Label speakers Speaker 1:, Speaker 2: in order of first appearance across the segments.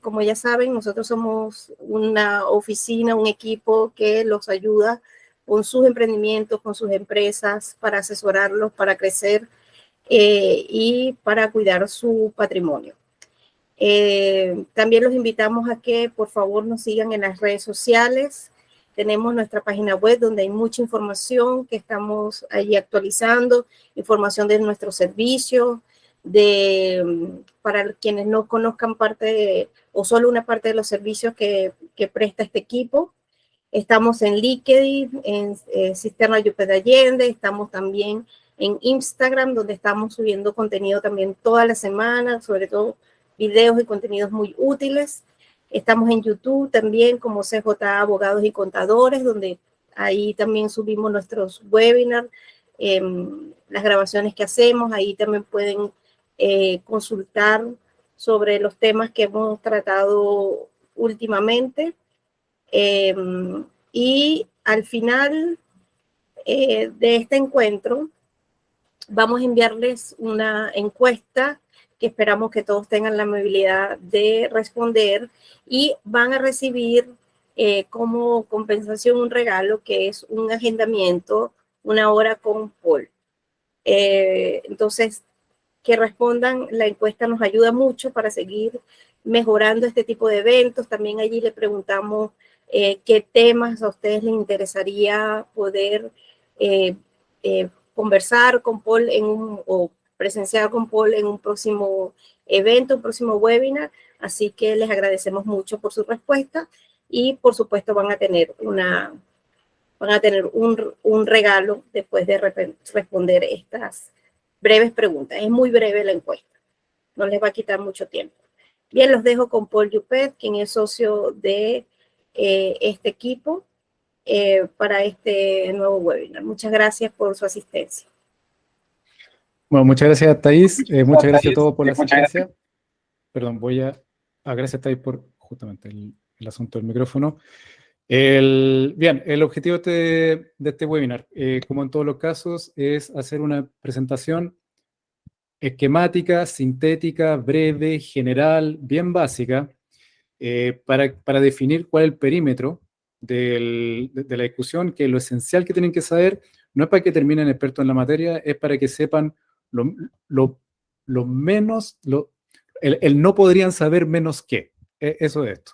Speaker 1: Como ya saben, nosotros somos una oficina, un equipo que los ayuda con sus emprendimientos, con sus empresas, para asesorarlos, para crecer y para cuidar su patrimonio. También los invitamos a que por favor nos sigan en las redes sociales. Tenemos nuestra página web donde hay mucha información que estamos ahí actualizando, información de nuestros servicios, para quienes no conozcan o solo una parte de los servicios que presta este equipo. Estamos en LinkedIn, en Cisterna Yupe de Allende, estamos también en Instagram, donde estamos subiendo contenido también toda la semana, sobre todo videos y contenidos muy útiles. Estamos en YouTube también como CJ Abogados y Contadores, donde ahí también subimos nuestros webinars, las grabaciones que hacemos. Ahí también pueden consultar sobre los temas que hemos tratado últimamente. Y al final de este encuentro vamos a enviarles una encuesta que esperamos que todos tengan la amabilidad de responder, y van a recibir como compensación un regalo que es un agendamiento, una hora con Paul. Entonces, que respondan la encuesta nos ayuda mucho para seguir mejorando este tipo de eventos. También allí le preguntamos qué temas a ustedes les interesaría poder conversar con Paul o presenciar con Paul en un próximo evento, un próximo webinar. Así que les agradecemos mucho por su respuesta, y por supuesto van a tener un regalo después de responder estas breves preguntas. Es muy breve la encuesta, no les va a quitar mucho tiempo. Bien, los dejo con Paul Yuppet, quien es socio de este equipo para este nuevo webinar. Muchas gracias por su asistencia.
Speaker 2: Bueno, muchas gracias, Thais. Muchas gracias a todos por la asistencia. Perdón, gracias, Thais, por justamente el asunto del micrófono. Bien, el objetivo de este webinar, como en todos los casos, es hacer una presentación esquemática, sintética, breve, general, bien básica, para definir cuál es el perímetro de la discusión, que lo esencial que tienen que saber no es para que terminen expertos en la materia, es para que sepan lo menos, el no podrían saber menos que. Eso es esto.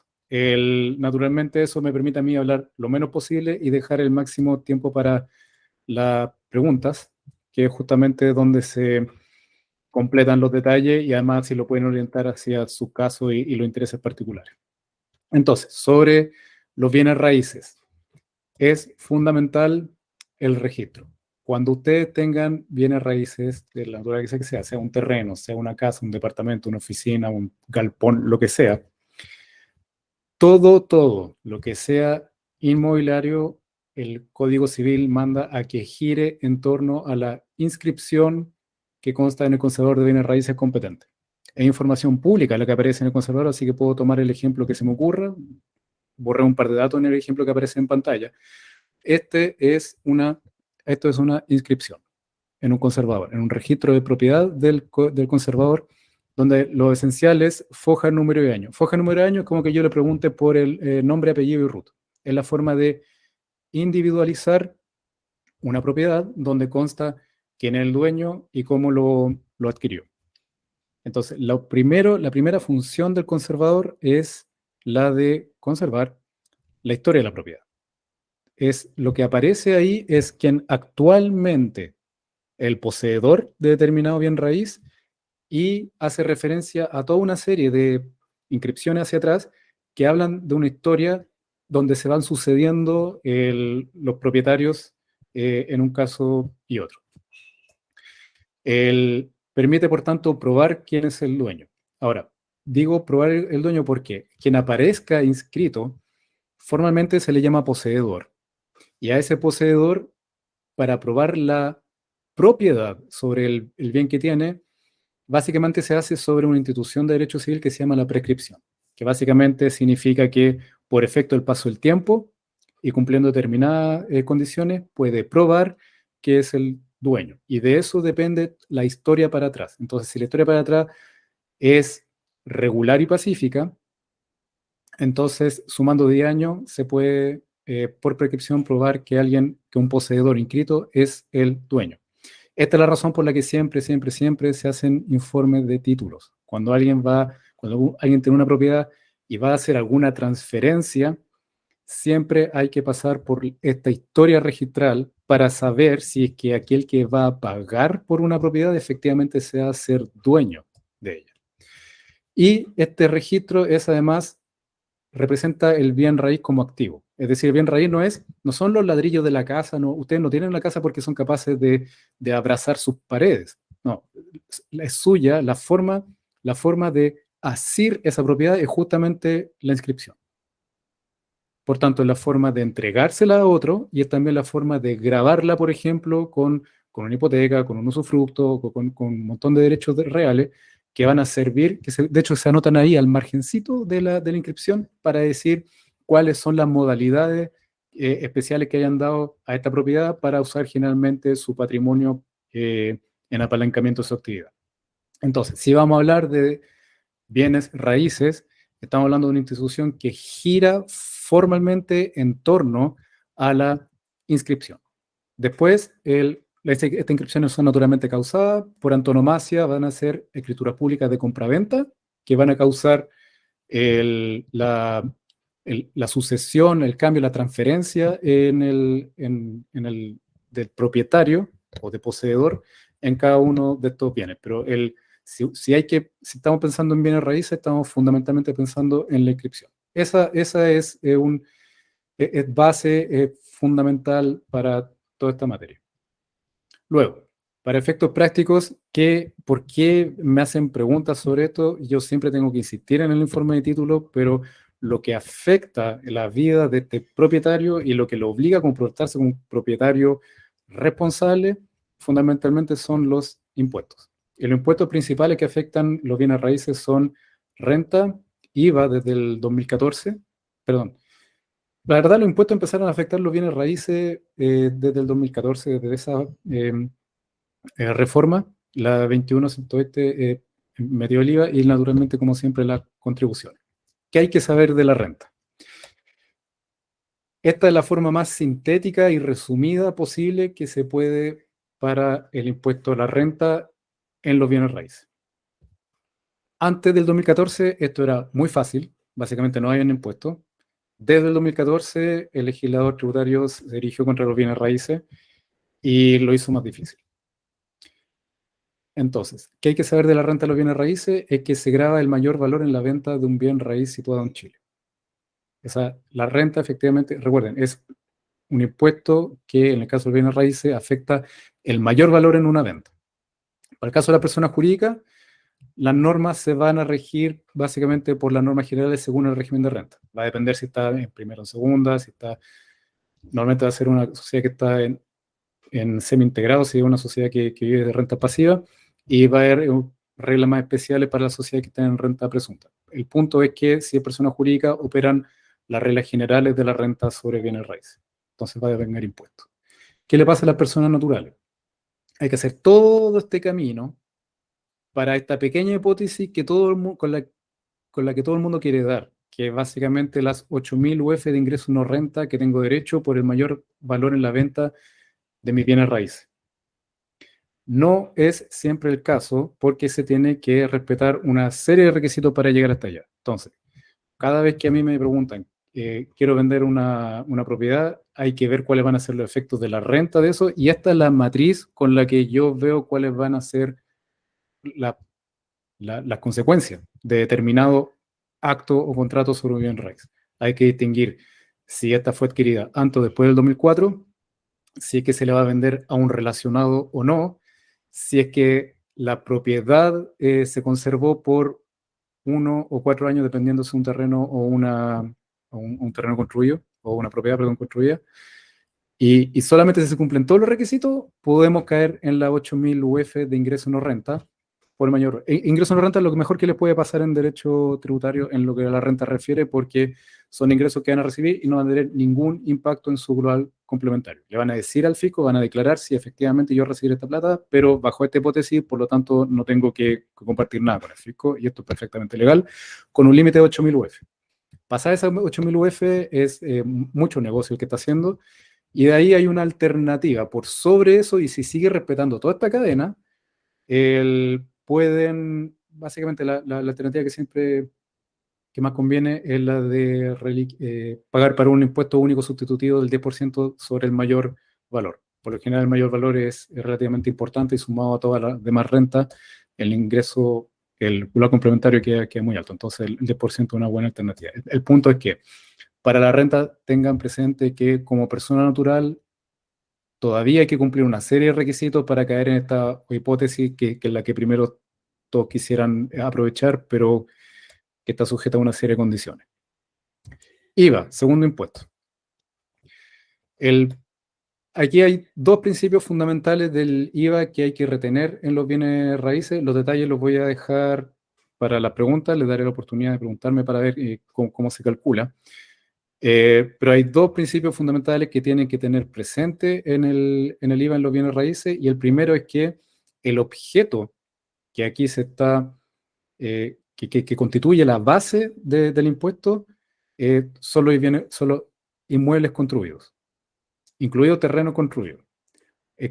Speaker 2: Naturalmente eso me permite a mí hablar lo menos posible y dejar el máximo tiempo para las preguntas, que es justamente donde se completan los detalles y además si lo pueden orientar hacia su caso y los intereses particulares. Entonces, sobre los bienes raíces, es fundamental el registro. Cuando ustedes tengan bienes raíces de la naturaleza que sea un terreno, sea una casa, un departamento, una oficina, un galpón, lo que sea, todo lo que sea inmobiliario, el Código Civil manda a que gire en torno a la inscripción que consta en el conservador de bienes raíces competente. Es información pública la que aparece en el conservador, así que puedo tomar el ejemplo que se me ocurra, borré un par de datos en el ejemplo que aparece en pantalla. Esto es una inscripción en un conservador, en un registro de propiedad del conservador, donde lo esencial es foja, número y año. Foja, número y año es como que yo le pregunte por el nombre, apellido y ruta. Es la forma de individualizar una propiedad donde consta quién es el dueño y cómo lo adquirió. Entonces, la primera función del conservador es la de conservar la historia de la propiedad. Lo que aparece ahí es quien actualmente el poseedor de determinado bien raíz, y hace referencia a toda una serie de inscripciones hacia atrás que hablan de una historia donde se van sucediendo los propietarios en un caso y otro. Permite, por tanto, probar quién es el dueño. Ahora, digo probar el dueño porque quien aparezca inscrito formalmente se le llama poseedor. Y a ese poseedor, para probar la propiedad sobre el bien que tiene, básicamente se hace sobre una institución de derecho civil que se llama la prescripción, que básicamente significa que por efecto del paso del tiempo y cumpliendo determinadas condiciones, puede probar que es el dueño. Y de eso depende la historia para atrás. Entonces, si la historia para atrás es regular y pacífica, entonces, sumando 10 años, se puede, por prescripción, probar que un poseedor inscrito es el dueño. Esta es la razón por la que siempre se hacen informes de títulos. Cuando alguien tiene una propiedad y va a hacer alguna transferencia, siempre hay que pasar por esta historia registral para saber si es que aquel que va a pagar por una propiedad efectivamente se va a ser dueño de ella. Y este registro además representa el bien raíz como activo. Es decir, el bien raíz no son los ladrillos de la casa, ustedes no tienen la casa porque son capaces de abrazar sus paredes. No, es suya, la forma de asir esa propiedad es justamente la inscripción. Por tanto, es la forma de entregársela a otro y es también la forma de grabarla, por ejemplo, con una hipoteca, con un usufructo, con un montón de derechos reales que van a servir, de hecho se anotan ahí al margencito de la inscripción para decir cuáles son las modalidades especiales que hayan dado a esta propiedad para usar generalmente su patrimonio en apalancamiento de su actividad. Entonces, si vamos a hablar de bienes raíces, estamos hablando de una institución que gira formalmente en torno a la inscripción. Después, estas inscripciones son naturalmente causadas, por antonomasia van a ser escrituras públicas de compraventa, que van a causar la sucesión, el cambio, la transferencia del propietario o de poseedor en cada uno de estos bienes. Pero si estamos pensando en bienes raíces, estamos fundamentalmente pensando en la inscripción. Esa es base fundamental para toda esta materia. Luego, para efectos prácticos, ¿por qué me hacen preguntas sobre esto? Yo siempre tengo que insistir en el informe de título, pero lo que afecta la vida de este propietario y lo que lo obliga a comportarse como un propietario responsable, fundamentalmente son los impuestos. Y los impuestos principales que afectan los bienes raíces son renta, IVA desde el 2014, perdón. La verdad, los impuestos empezaron a afectar los bienes raíces desde el 2014, desde esa reforma, la 21.107 metió el IVA y naturalmente, como siempre, la contribución. ¿Qué hay que saber de la renta? Esta es la forma más sintética y resumida posible que se puede para el impuesto a la renta en los bienes raíces. Antes del 2014 esto era muy fácil, básicamente no había un impuesto. Desde el 2014 el legislador tributario se dirigió contra los bienes raíces y lo hizo más difícil. Entonces, ¿qué hay que saber de la renta de los bienes raíces? Es que se grava el mayor valor en la venta de un bien raíz situado en Chile. La renta, efectivamente, recuerden, es un impuesto que en el caso de los bienes raíces afecta el mayor valor en una venta. Para el caso de la persona jurídica, las normas se van a regir básicamente por las normas generales según el régimen de renta. Va a depender si está en primera o en segunda, normalmente va a ser una sociedad que está en semi-integrado, si es una sociedad que vive de renta pasiva, y va a haber reglas más especiales para las sociedades que están en renta presunta. El punto es que si es persona jurídica, operan las reglas generales de la renta sobre bienes raíces. Entonces va a devengar impuestos. ¿Qué le pasa a las personas naturales? Hay que hacer todo este camino para esta pequeña hipótesis que con la que todo el mundo quiere dar, que básicamente las 8.000 UF de ingreso no renta que tengo derecho por el mayor valor en la venta de mis bienes raíces. No es siempre el caso porque se tiene que respetar una serie de requisitos para llegar hasta allá. Entonces, cada vez que a mí me preguntan, quiero vender una propiedad, hay que ver cuáles van a ser los efectos de la renta de eso, y esta es la matriz con la que yo veo cuáles van a ser las consecuencias de determinado acto o contrato sobre un bien raíz. Hay que distinguir si esta fue adquirida antes o después del 2004, si es que se le va a vender a un relacionado o no, si es que la propiedad se conservó por 1 o 4 años, dependiendo si es un terreno o un terreno construido, o una propiedad, perdón, construida. Y solamente si se cumplen todos los requisitos, podemos caer en la 8.000 UF de ingreso no renta, por el mayor. Ingreso en renta es lo mejor que les puede pasar en derecho tributario en lo que a la renta refiere, porque son ingresos que van a recibir y no van a tener ningún impacto en su global complementario. Le van a decir al fisco, van a declarar si efectivamente yo recibiré esta plata, pero bajo esta hipótesis, por lo tanto, no tengo que compartir nada con el fisco, y esto es perfectamente legal, con un límite de 8.000 UF. Pasar esas 8.000 UF es mucho negocio el que está haciendo, y de ahí hay una alternativa por sobre eso, y si sigue respetando toda esta cadena, pueden, básicamente la alternativa que siempre que más conviene es la de pagar para un impuesto único sustitutivo del 10% sobre el mayor valor. Por lo general el mayor valor es relativamente importante, y sumado a toda la demás renta, el ingreso, el valor complementario queda muy alto. Entonces el 10% es una buena alternativa. El punto es que para la renta tengan presente que como persona natural todavía hay que cumplir una serie de requisitos para caer en esta hipótesis que es la que primero todos quisieran aprovechar, pero que está sujeta a una serie de condiciones. IVA, segundo impuesto. Aquí hay dos principios fundamentales del IVA que hay que retener en los bienes raíces. Los detalles los voy a dejar para las preguntas, les daré la oportunidad de preguntarme para ver cómo se calcula. Pero hay dos principios fundamentales que tienen que tener presente en el IVA en los bienes raíces, y el primero es que el objeto que aquí se está, que constituye la base del impuesto, solo inmuebles construidos, incluido terreno construido.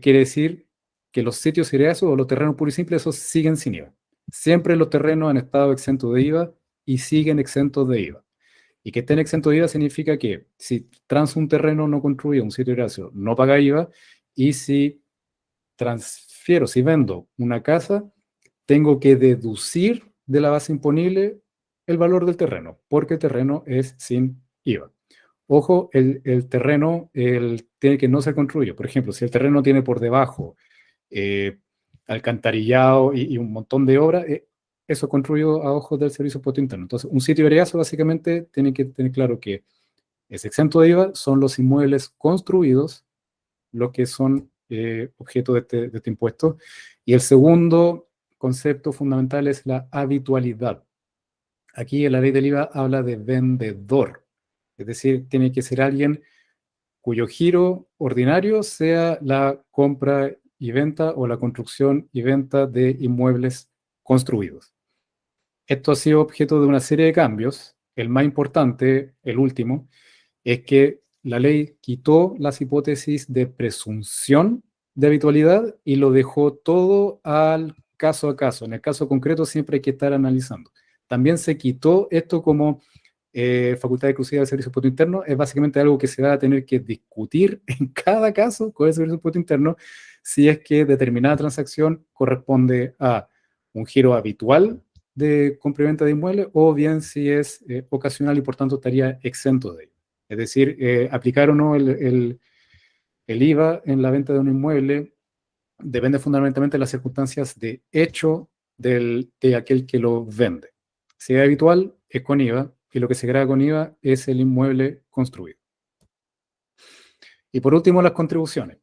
Speaker 2: Quiere decir que los sitios esos o los terrenos puros y simples, esos siguen sin IVA. Siempre los terrenos han estado exentos de IVA y siguen exentos de IVA. Y que estén exentos de IVA significa que si transo un terreno no construido, un sitio erario, no paga IVA, y si transfiero, si vendo una casa, tengo que deducir de la base imponible el valor del terreno, porque el terreno es sin IVA. Ojo, el terreno tiene que no ser construido. Por ejemplo, si el terreno tiene por debajo alcantarillado y un montón de obras, eso es construido a ojos del Servicio de Impuesto Interno. Entonces, un sitio vereazo básicamente tiene que tener claro que es exento de IVA, son los inmuebles construidos los que son objeto de este impuesto. Y el segundo concepto fundamental es la habitualidad. Aquí en la ley del IVA habla de vendedor, es decir, tiene que ser alguien cuyo giro ordinario sea la compra y venta o la construcción y venta de inmuebles construidos. Esto ha sido objeto de una serie de cambios. El más importante, el último, es que la ley quitó las hipótesis de presunción de habitualidad y lo dejó todo al caso a caso. En el caso concreto siempre hay que estar analizando. También se quitó esto como facultad exclusiva del Servicio de Impuesto Interno. Es básicamente algo que se va a tener que discutir en cada caso con el Servicio de Impuesto Interno, si es que determinada transacción corresponde a un giro habitual de compra y venta de inmuebles, o bien si es ocasional y por tanto estaría exento de ello. Es decir, aplicar o no el IVA en la venta de un inmueble depende fundamentalmente de las circunstancias de hecho de aquel que lo vende. Si es habitual, es con IVA, y lo que se graba con IVA es el inmueble construido. Y por último, las contribuciones.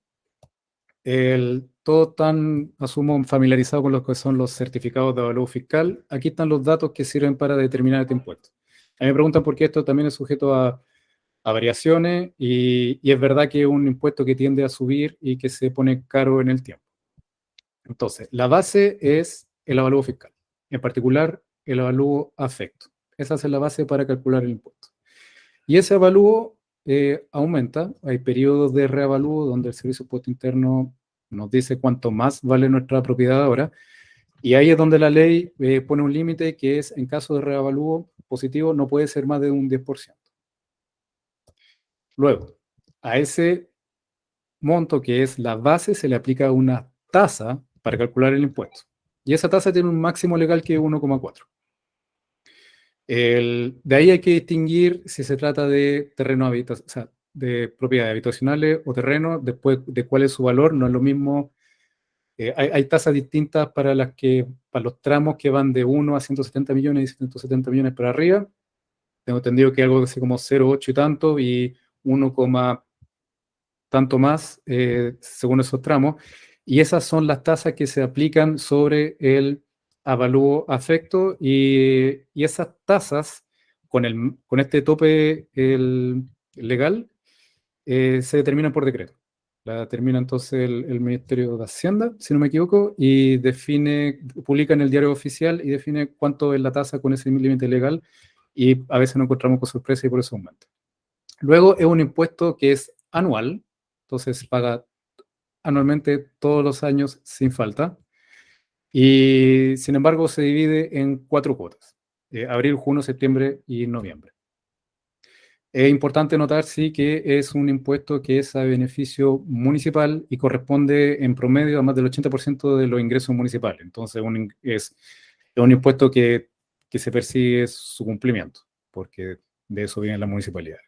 Speaker 2: Todos están, asumo, familiarizados con lo que son los certificados de avalúo fiscal. Aquí están los datos que sirven para determinar este impuesto. A mí me preguntan por qué esto también es sujeto a variaciones, y es verdad que es un impuesto que tiende a subir y que se pone caro en el tiempo. Entonces, la base es el avalúo fiscal, en particular el avalúo afecto. Esa es la base para calcular el impuesto. Y ese avalúo aumenta. Hay periodos de reavalúo donde el Servicio de Impuesto Interno nos dice cuánto más vale nuestra propiedad ahora, y ahí es donde la ley pone un límite que es, en caso de reavalúo positivo, no puede ser más de un 10%. Luego, a ese monto que es la base se le aplica una tasa para calcular el impuesto. Y esa tasa tiene un máximo legal que es 1,4. De ahí hay que distinguir si se trata de terreno o sea, de propiedades habitacionales o terreno, después de cuál es su valor. No es lo mismo. Hay tasas distintas para los tramos que van de 1 a 170 millones y 170 millones para arriba. Tengo entendido que algo así como 0,8 y tanto, y 1, tanto más según esos tramos. Y esas son las tasas que se aplican sobre el avalúo afecto y esas tasas con este tope legal se determinan por decreto. La determina entonces el Ministerio de Hacienda, si no me equivoco, y publica en el diario oficial y define cuánto es la tasa con ese límite legal, y a veces nos encontramos con sorpresa y por eso aumenta. Luego es un impuesto que es anual, entonces se paga anualmente todos los años sin falta, y sin embargo se divide en 4 cuotas, abril, junio, septiembre y noviembre. Es importante notar, sí, que es un impuesto que es a beneficio municipal y corresponde en promedio a más del 80% de los ingresos municipales. Entonces, es un impuesto que se persigue su cumplimiento, porque de eso vienen las municipalidades.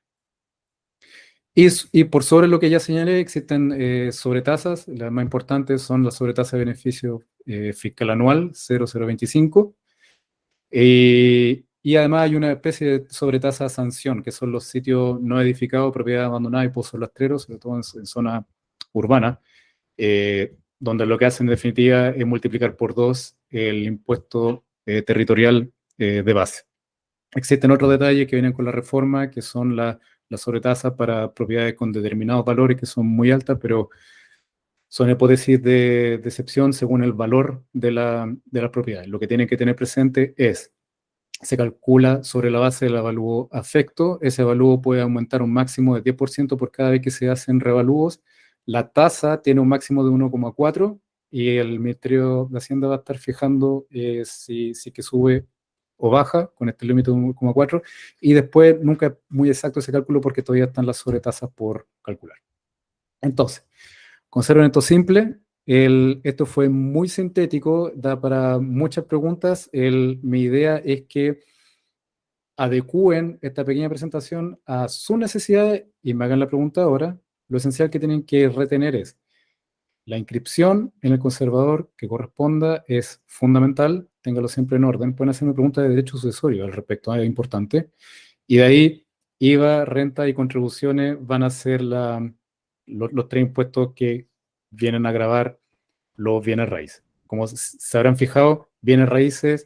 Speaker 2: Y por sobre lo que ya señalé, existen sobretasas. Las más importantes son las sobretasas de beneficio fiscal anual, 0,025. Y además hay una especie de sobretasa sanción, que son los sitios no edificados, propiedad abandonada y pozos rastreros, sobre todo en zonas urbanas, donde lo que hacen en definitiva es multiplicar por 2 el impuesto territorial de base. Existen otros detalles que vienen con la reforma, que son las sobretasas para propiedades con determinados valores que son muy altas, pero son hipótesis de excepción según el valor de la propiedad. Lo que tienen que tener presente es: se calcula sobre la base del avalúo afecto. Ese avalúo puede aumentar un máximo de 10% por cada vez que se hacen revalúos. La tasa tiene un máximo de 1,4 y el Ministerio de Hacienda va a estar fijando si que sube o baja con este límite de 1,4, y después nunca es muy exacto ese cálculo porque todavía están las sobretasas por calcular. Entonces, conserven esto simple. Esto fue muy sintético, da para muchas preguntas. Mi idea es que adecúen esta pequeña presentación a sus necesidades y me hagan la pregunta ahora. Lo esencial que tienen que retener es: la inscripción en el conservador que corresponda es fundamental, téngalo siempre en orden. Pueden hacerme preguntas de derecho sucesorio al respecto, es importante. Y de ahí, IVA, renta y contribuciones van a ser los 3 impuestos que vienen a gravar los bienes raíces. Como se habrán fijado, bienes raíces,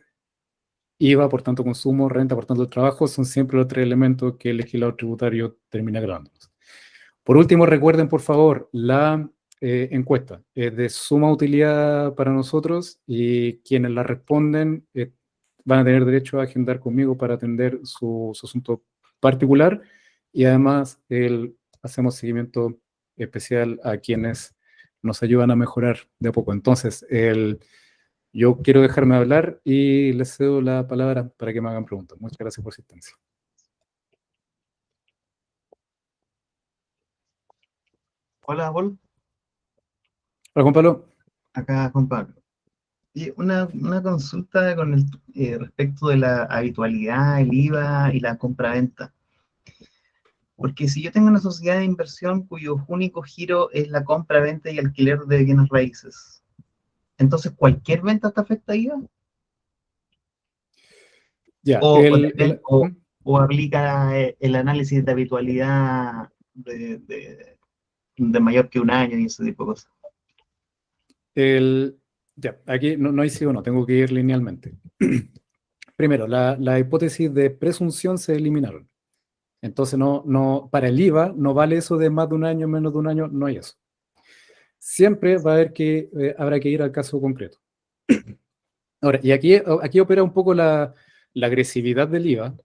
Speaker 2: IVA, por tanto consumo, renta, por tanto trabajo, son siempre los 3 elementos que el legislador tributario termina grabándonos. Por último, recuerden, por favor, la encuesta es de suma utilidad para nosotros y quienes la responden van a tener derecho a agendar conmigo para atender su asunto particular, y además hacemos seguimiento especial a quienes nos ayudan a mejorar de a poco. Entonces, yo quiero dejarme hablar y les cedo la palabra para que me hagan preguntas. Muchas gracias por su asistencia.
Speaker 3: Hola, Paul.
Speaker 2: Hola, Juan Pablo.
Speaker 3: Acá Juan Pablo. Y una consulta con respecto de la habitualidad, el IVA y la compraventa. Porque si yo tengo una sociedad de inversión cuyo único giro es la compra, venta y alquiler de bienes raíces, entonces ¿cualquier venta está afecta a IVA?
Speaker 2: Ya,
Speaker 3: ¿O aplica el análisis de habitualidad de mayor que un año y ese tipo de cosas?
Speaker 2: Ya, aquí no hay sí o no, tengo que ir linealmente. Primero, la hipótesis de presunción se eliminaron. Entonces, para el IVA no vale eso de más de un año, menos de un año, no hay eso. Siempre va a haber habrá que ir al caso concreto. Ahora, y aquí opera un poco la agresividad del IVA,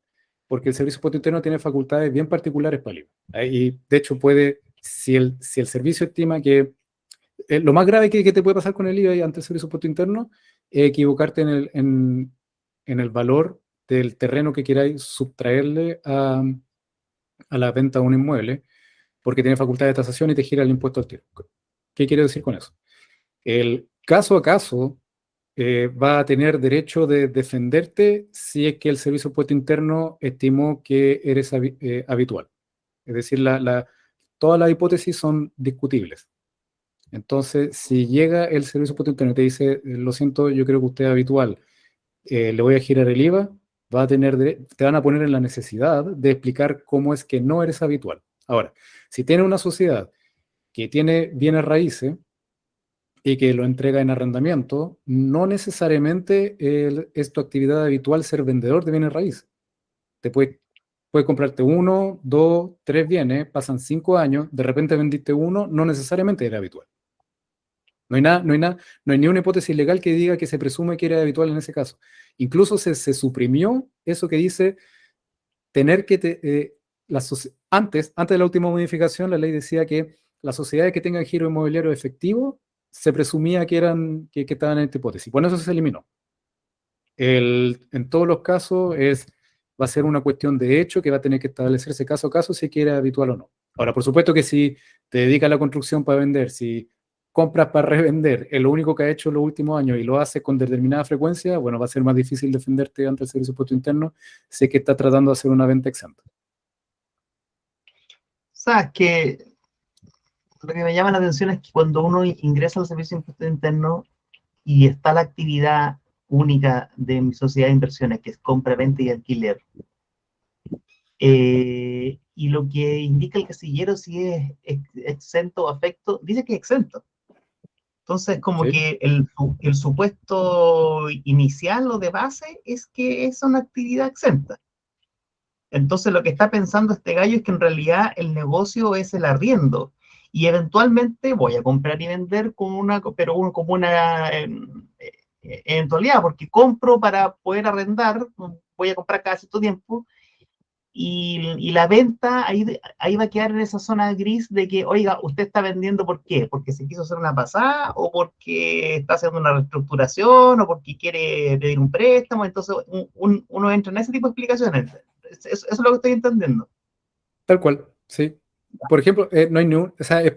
Speaker 2: porque el Servicio de Impuesto Interno tiene facultades bien particulares para el IVA. Y de hecho si el servicio estima que lo más grave que te puede pasar con el IVA ante el Servicio de Impuesto Interno es equivocarte en el valor del terreno que queráis subtraerle a la venta de un inmueble, porque tiene facultad de tasación y te gira el impuesto al tiro. ¿Qué quiere decir con eso? El caso a caso va a tener derecho de defenderte si es que el Servicio de Impuesto Interno estimó que eres habitual. Es decir, todas las hipótesis son discutibles. Entonces, si llega el Servicio de Impuesto Interno y te dice, lo siento, yo creo que usted es habitual, le voy a girar el IVA, te van a poner en la necesidad de explicar cómo es que no eres habitual. Ahora, si tiene una sociedad que tiene bienes raíces, y que lo entrega en arrendamiento, no necesariamente es tu actividad habitual ser vendedor de bienes raíces. Te puedes comprarte 1, 2, 3 bienes, pasan 5 años, de repente vendiste uno, no necesariamente era habitual. No hay nada, no hay ni una hipótesis legal que diga que se presume que era habitual en ese caso. Incluso se suprimió eso que dice tener que, antes de la última modificación, la ley decía que las sociedades que tengan giro inmobiliario efectivo se presumía que estaban en esta hipótesis. Bueno, eso se eliminó. En todos los casos va a ser una cuestión de hecho que va a tener que establecerse caso a caso si quiere habitual o no. Ahora, por supuesto que si te dedicas a la construcción para vender, si compras para revender, es lo único que ha hecho en los últimos años y lo hace con determinada frecuencia, bueno, va a ser más difícil defenderte ante el Servicio de Impuesto Interno si es que está tratando de hacer una venta exenta.
Speaker 3: Sabes que lo que me llama la atención es que cuando uno ingresa al Servicio de Impuesto Interno y está la actividad única de mi sociedad de inversiones, que es compra, venta y alquiler, y lo que indica el casillero si es exento o afecto, dice que es exento. Entonces, como
Speaker 2: ¿Sí?
Speaker 3: que el supuesto inicial o de base es que es una actividad exenta. Entonces, lo que está pensando este gallo es que en realidad el negocio es el arriendo. Y eventualmente voy a comprar y vender como una eventualidad, porque compro para poder arrendar, voy a comprar cada cierto tiempo, y la venta ahí va a quedar en esa zona gris de que, oiga, usted está vendiendo ¿por qué? ¿Porque se quiso hacer una pasada? ¿O porque está haciendo una reestructuración? ¿O porque quiere pedir un préstamo? Entonces uno entra en ese tipo de explicaciones. Eso es lo que estoy entendiendo.
Speaker 2: Tal cual, sí. Por ejemplo, no hay o sea, es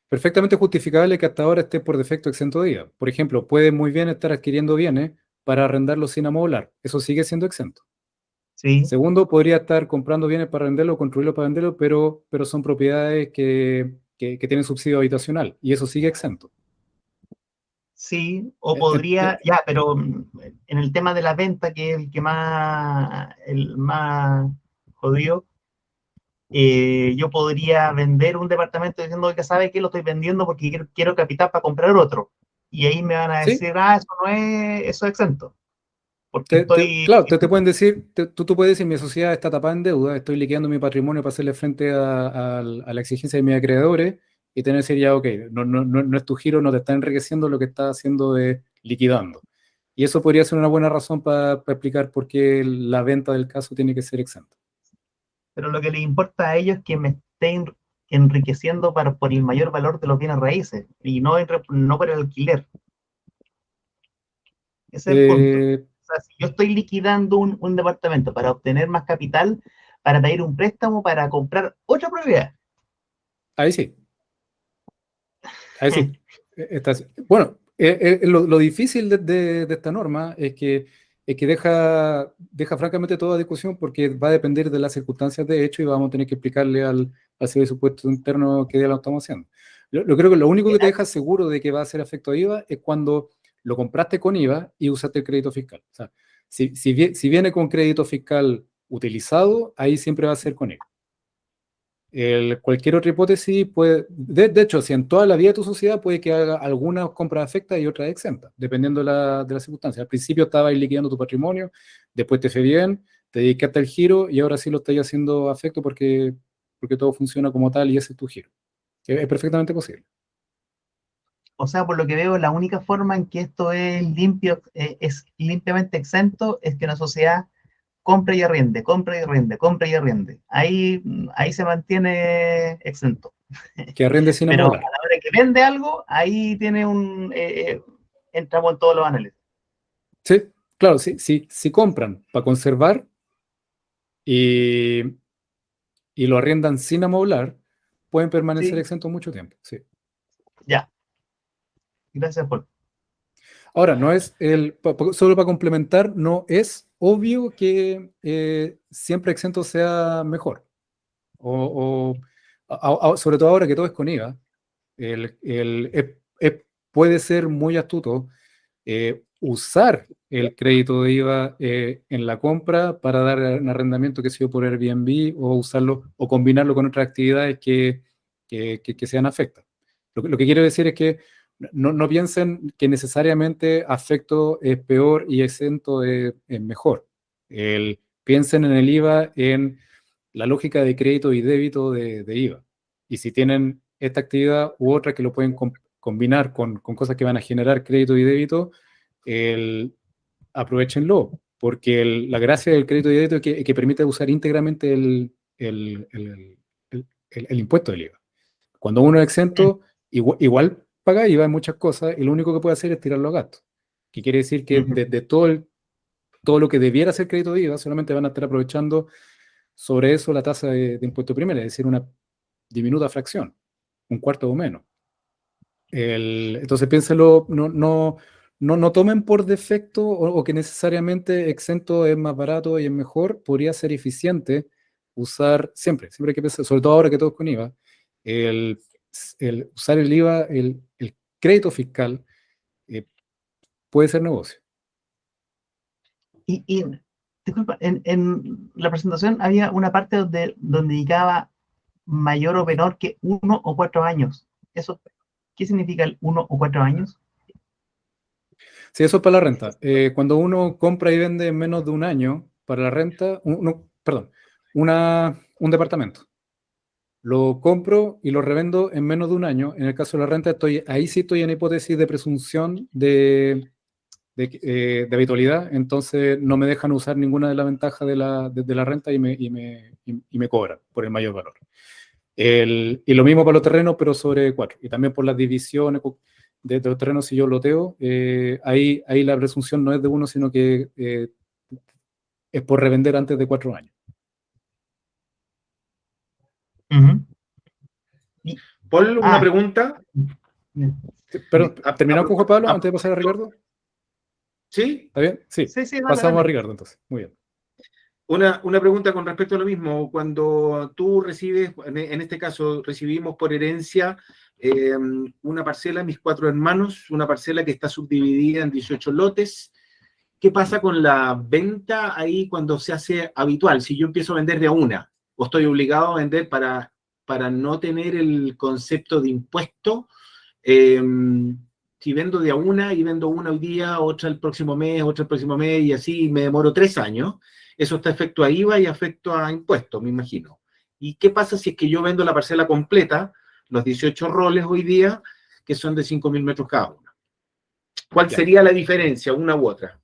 Speaker 2: perfectamente justificable que hasta ahora esté por defecto exento de IVA. Por ejemplo, puede muy bien estar adquiriendo bienes para arrendarlos sin amoblar. Eso sigue siendo exento.
Speaker 3: Sí,
Speaker 2: Segundo, podría estar comprando bienes para venderlo, construirlo para venderlo, pero son propiedades que tienen subsidio habitacional y eso sigue exento.
Speaker 3: sí, o
Speaker 2: Eh, eh,
Speaker 3: podría,
Speaker 2: eh,
Speaker 3: ya, pero en el tema de la venta, que es el más jodido, yo podría vender un departamento diciendo que sabe que lo estoy vendiendo porque quiero capital para comprar otro. Y ahí me van a
Speaker 2: sí,
Speaker 3: decir, eso no es, eso es exento. Porque
Speaker 2: claro, te pueden decir, tú puedes decir, mi sociedad está tapada en deuda, estoy liquidando mi patrimonio para hacerle frente a la exigencia de mis acreedores y tener que decir ya, ok, no es tu giro, no te está enriqueciendo, lo que está haciendo es liquidando. Y eso podría ser una buena razón para explicar por qué la venta del caso tiene que ser exenta.
Speaker 3: pero lo que les importa a ellos es que me estén enriqueciendo por el mayor valor de los bienes raíces y no por el alquiler. Ese es el punto.
Speaker 2: Eh,
Speaker 3: O sea, si yo estoy liquidando un departamento para obtener más capital, para pedir un préstamo, para comprar otra propiedad.
Speaker 2: ahí sí, ahí sí. Bueno, lo difícil de esta norma es que deja francamente toda discusión porque va a depender de las circunstancias de hecho y vamos a tener que explicarle al Servicio de Impuesto Interno qué día lo estamos haciendo. Yo creo que lo único que te deja seguro de que va a ser efecto de IVA es cuando lo compraste con IVA y usaste el crédito fiscal. O sea, si viene con crédito fiscal utilizado, ahí siempre va a ser con IVA. Cualquier otra hipótesis puede, de hecho, si en toda la vida de tu sociedad puede que haga algunas compras afectas y otras exentas, dependiendo de la circunstancia. Al principio estabas liquidando tu patrimonio, después te fue bien, te dedicaste al giro y ahora sí lo estás haciendo afecto porque todo funciona como tal y ese es tu giro. Es perfectamente posible.
Speaker 3: O sea, por lo que veo, la única forma en que esto es limpio, es limpiamente exento, es que una sociedad compre y arriende, compre y arriende, compre y arriende. Ahí se mantiene exento.
Speaker 2: Que arrende sin
Speaker 3: Pero a
Speaker 2: amoblar.
Speaker 3: la hora que vende algo, ahí entramos en todos los análisis.
Speaker 2: Sí, claro, si compran para conservar y, y lo arrendan sin amoblar, pueden permanecer
Speaker 3: Sí,
Speaker 2: exentos mucho tiempo. Sí.
Speaker 3: ya. Gracias, Paul.
Speaker 2: Ahora, no es solo para complementar, no es obvio que siempre exento sea mejor. Sobre todo ahora que todo es con IVA, puede ser muy astuto usar el crédito de IVA en la compra para dar un arrendamiento que sea por Airbnb o usarlo o combinarlo con otras actividades que sean afectas. Lo que quiero decir es que no piensen que necesariamente afecto es peor y exento es mejor. Piensen en el IVA en la lógica de crédito y débito de IVA. Y si tienen esta actividad u otra que lo pueden combinar con cosas que van a generar crédito y débito, aprovechenlo, porque la gracia del crédito y débito es que permite usar íntegramente el impuesto del IVA. Cuando uno es exento, igual paga IVA en muchas cosas y lo único que puede hacer es tirarlo a gasto. Que quiere decir que de todo lo que debiera ser crédito de IVA, solamente van a estar aprovechando sobre eso la tasa de impuesto primario, es decir, una diminuta fracción, un cuarto o menos. Entonces piénselo, no tomen por defecto o que necesariamente exento es más barato y es mejor. Podría ser eficiente usar siempre hay que pensar, sobre todo ahora que todo es con IVA, usar el IVA, el crédito fiscal, puede ser negocio.
Speaker 3: Y disculpa, en la presentación había una parte donde indicaba mayor o menor que 1 o 4 años. ¿Eso qué significa el 1 o 4 años?
Speaker 2: Sí, eso es para la renta. Cuando uno compra y vende en menos de un año, para la renta, un departamento. Lo compro y lo revendo en menos de un año. En el caso de la renta, ahí sí estoy en hipótesis de presunción de habitualidad, entonces no me dejan usar ninguna de las ventajas de la renta y me cobran por el mayor valor. Y lo mismo para los terrenos, pero sobre 4. Y también por las divisiones de los terrenos, si yo loteo, ahí la presunción no es de 1, sino que es por revender antes de 4 años.
Speaker 4: Paul, una pregunta.
Speaker 2: Pero, ¿terminamos con Juan Pablo antes de pasar a Ricardo?
Speaker 4: ¿Sí?
Speaker 2: ¿Está bien? Sí. Pasamos a Ricardo entonces. Muy bien.
Speaker 4: Una pregunta con respecto a lo mismo. Cuando tú recibes, en este caso, recibimos por herencia una parcela, mis 4 hermanos, una parcela que está subdividida en 18 lotes. ¿Qué pasa con la venta ahí cuando se hace habitual? Si yo empiezo a vender de a una, o estoy obligado a vender para no tener el concepto de impuesto, si vendo de a una y vendo una hoy día, otra el próximo mes, otra el próximo mes, y así me demoro 3 años, eso está afecto a IVA y afecto a impuestos, me imagino. ¿Y qué pasa si es que yo vendo la parcela completa, los 18 roles hoy día, que son de 5.000 metros cada uno? ¿Cuál sería la diferencia, una u otra?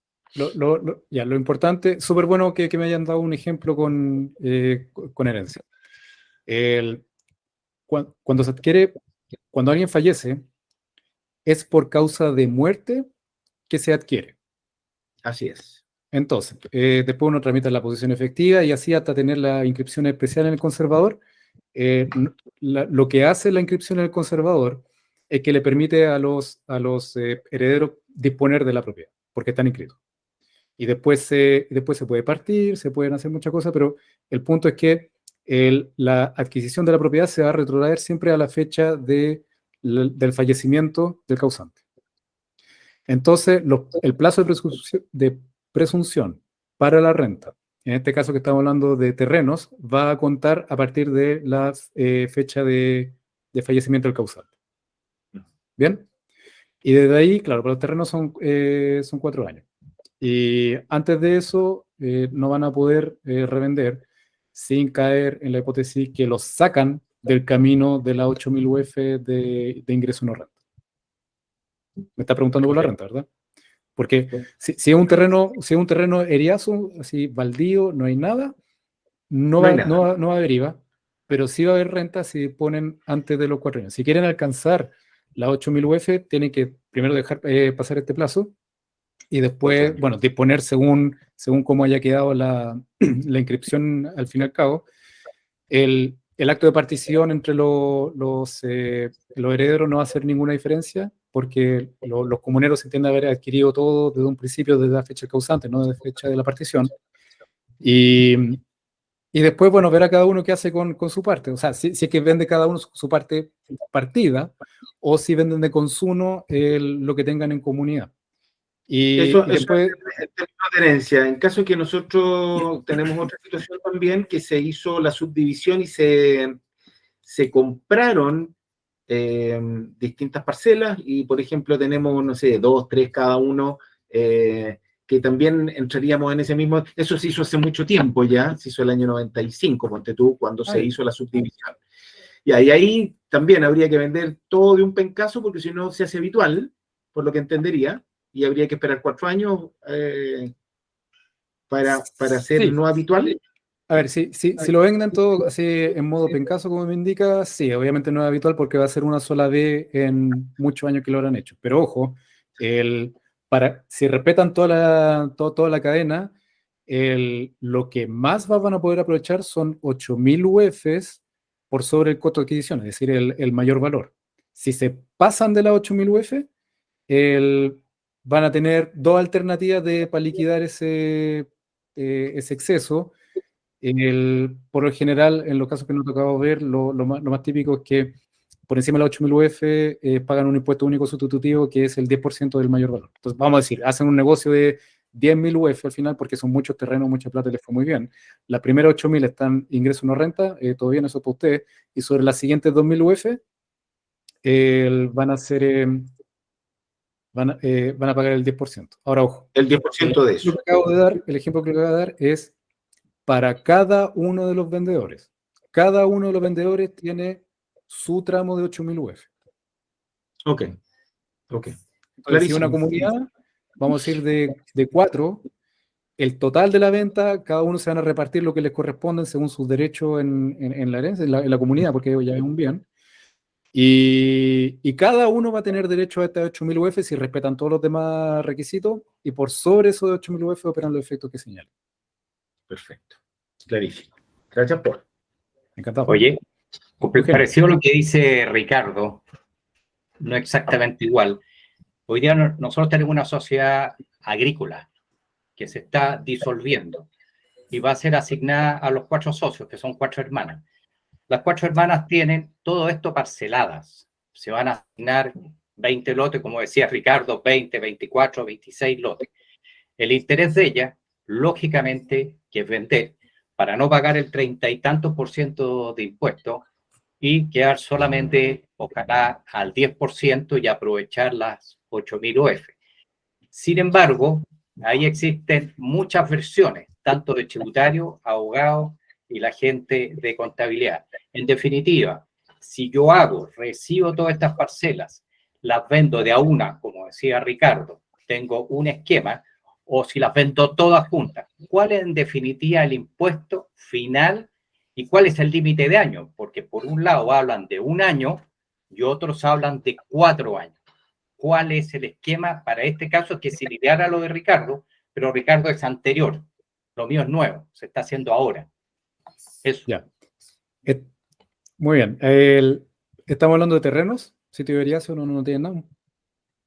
Speaker 2: Lo importante, súper bueno que me hayan dado un ejemplo con herencia. Cuando se adquiere, cuando alguien fallece, es por causa de muerte que se adquiere.
Speaker 4: Así es.
Speaker 2: Entonces, después uno tramita la posesión efectiva y así hasta tener la inscripción especial en el conservador. Lo que hace la inscripción en el conservador es que le permite a los herederos disponer de la propiedad, porque están inscritos. Y después se puede partir, se pueden hacer muchas cosas, pero el punto es que la adquisición de la propiedad se va a retrotraer siempre a la fecha del fallecimiento del causante. Entonces, el plazo de presunción para la renta, en este caso que estamos hablando de terrenos, va a contar a partir de la fecha de fallecimiento del causante. ¿Bien? Y desde ahí, claro, para los terrenos son 4 años. Y antes de eso, no van a poder revender sin caer en la hipótesis que los sacan del camino de la 8.000 UF de ingreso no renta. Me está preguntando por la renta, ¿verdad? Porque si es un terreno eriazo, así baldío, no hay nada, no va a haber IVA, pero sí va a haber renta si ponen antes de los 4 años. Si quieren alcanzar la 8.000 UF, tienen que primero dejar pasar este plazo y después, bueno, disponer según cómo haya quedado la inscripción al fin y al cabo. El acto de partición entre los herederos no va a hacer ninguna diferencia porque los comuneros se entienden haber adquirido todo desde un principio, desde la fecha del causante, no desde la fecha de la partición. Y después, bueno, ver a cada uno qué hace con su parte. O sea, si es que vende cada uno su parte partida o si venden de consumo lo que tengan en comunidad. Y después,
Speaker 4: en términos de herencia, en caso de que nosotros tenemos otra situación también, que se hizo la subdivisión y se compraron distintas parcelas y, por ejemplo, tenemos, no sé, 2, 3 cada uno, que también entraríamos en ese mismo... Eso se hizo hace mucho tiempo ya, se hizo el año 95, ponte tú, cuando se hizo la subdivisión. Y ahí también habría que vender todo de un pencazo, porque si no se hace habitual, por lo que entendería, y habría que esperar 4 años para ser
Speaker 2: Sí.
Speaker 4: no habitual.
Speaker 2: A ver, si lo venden todo así en modo pencazo, como me indica, sí, obviamente no es habitual porque va a ser una sola vez en muchos años que lo habrán hecho. Pero ojo, si respetan toda la cadena, lo que más van a poder aprovechar son 8.000 UFs por sobre el costo de adquisición, es decir, el mayor valor. Si se pasan de las 8.000 UF, van a tener dos alternativas para liquidar ese exceso. Por lo general, en los casos que nos ha tocado ver, lo más típico es que por encima de las 8.000 UF pagan un impuesto único sustitutivo que es el 10% del mayor valor. Entonces, vamos a decir, hacen un negocio de 10.000 UF al final porque son muchos terrenos, mucha plata y les fue muy bien. Las primeras 8.000 están ingreso no renta, todo bien, eso para ustedes. Y sobre las siguientes 2.000 UF van a ser... van a pagar el 10%. Ahora, ojo.
Speaker 4: El 10% de eso.
Speaker 2: El ejemplo que acabo de dar es para cada uno de los vendedores. Cada uno de los vendedores tiene su tramo de 8.000 UF.
Speaker 4: Ok.
Speaker 2: Entonces, si una comunidad, vamos a decir de 4, el total de la venta, cada uno se van a repartir lo que les corresponde según sus derechos en la herencia, en la comunidad, porque ya es un bien. Y cada uno va a tener derecho a estas 8.000 UF si respetan todos los demás requisitos y por sobre esos 8.000 UF operan los efectos que señalan.
Speaker 4: Perfecto. Clarísimo. Gracias, Paul.
Speaker 2: Encantado.
Speaker 5: Oye, parecido a lo que dice Ricardo, no exactamente igual. Hoy día nosotros tenemos una sociedad agrícola que se está disolviendo y va a ser asignada a los 4 socios, que son 4 hermanas. Las 4 hermanas tienen todo esto parceladas. Se van a asignar 20 lotes, como decía Ricardo, 20, 24, 26 lotes. El interés de ellas, lógicamente, que es vender para no pagar el 30 y tantos % de impuestos y quedar solamente, ojalá, al 10% y aprovechar las 8.000 UF. Sin embargo, ahí existen muchas versiones, tanto de tributario, abogado y la gente de contabilidad. En definitiva, si yo recibo todas estas parcelas, las vendo de a una, como decía Ricardo, tengo un esquema, o si las vendo todas juntas, ¿cuál es en definitiva el impuesto final y cuál es el límite de años? Porque por un lado hablan de 1 año y otros hablan de 4 años. ¿Cuál es el esquema para este caso? Que similar a lo de Ricardo, pero Ricardo es anterior. Lo mío es nuevo, se está haciendo ahora. Eso.
Speaker 2: Ya. Muy bien. ¿Estamos hablando de terrenos? ¿Sitio de veriazo no tienen nada?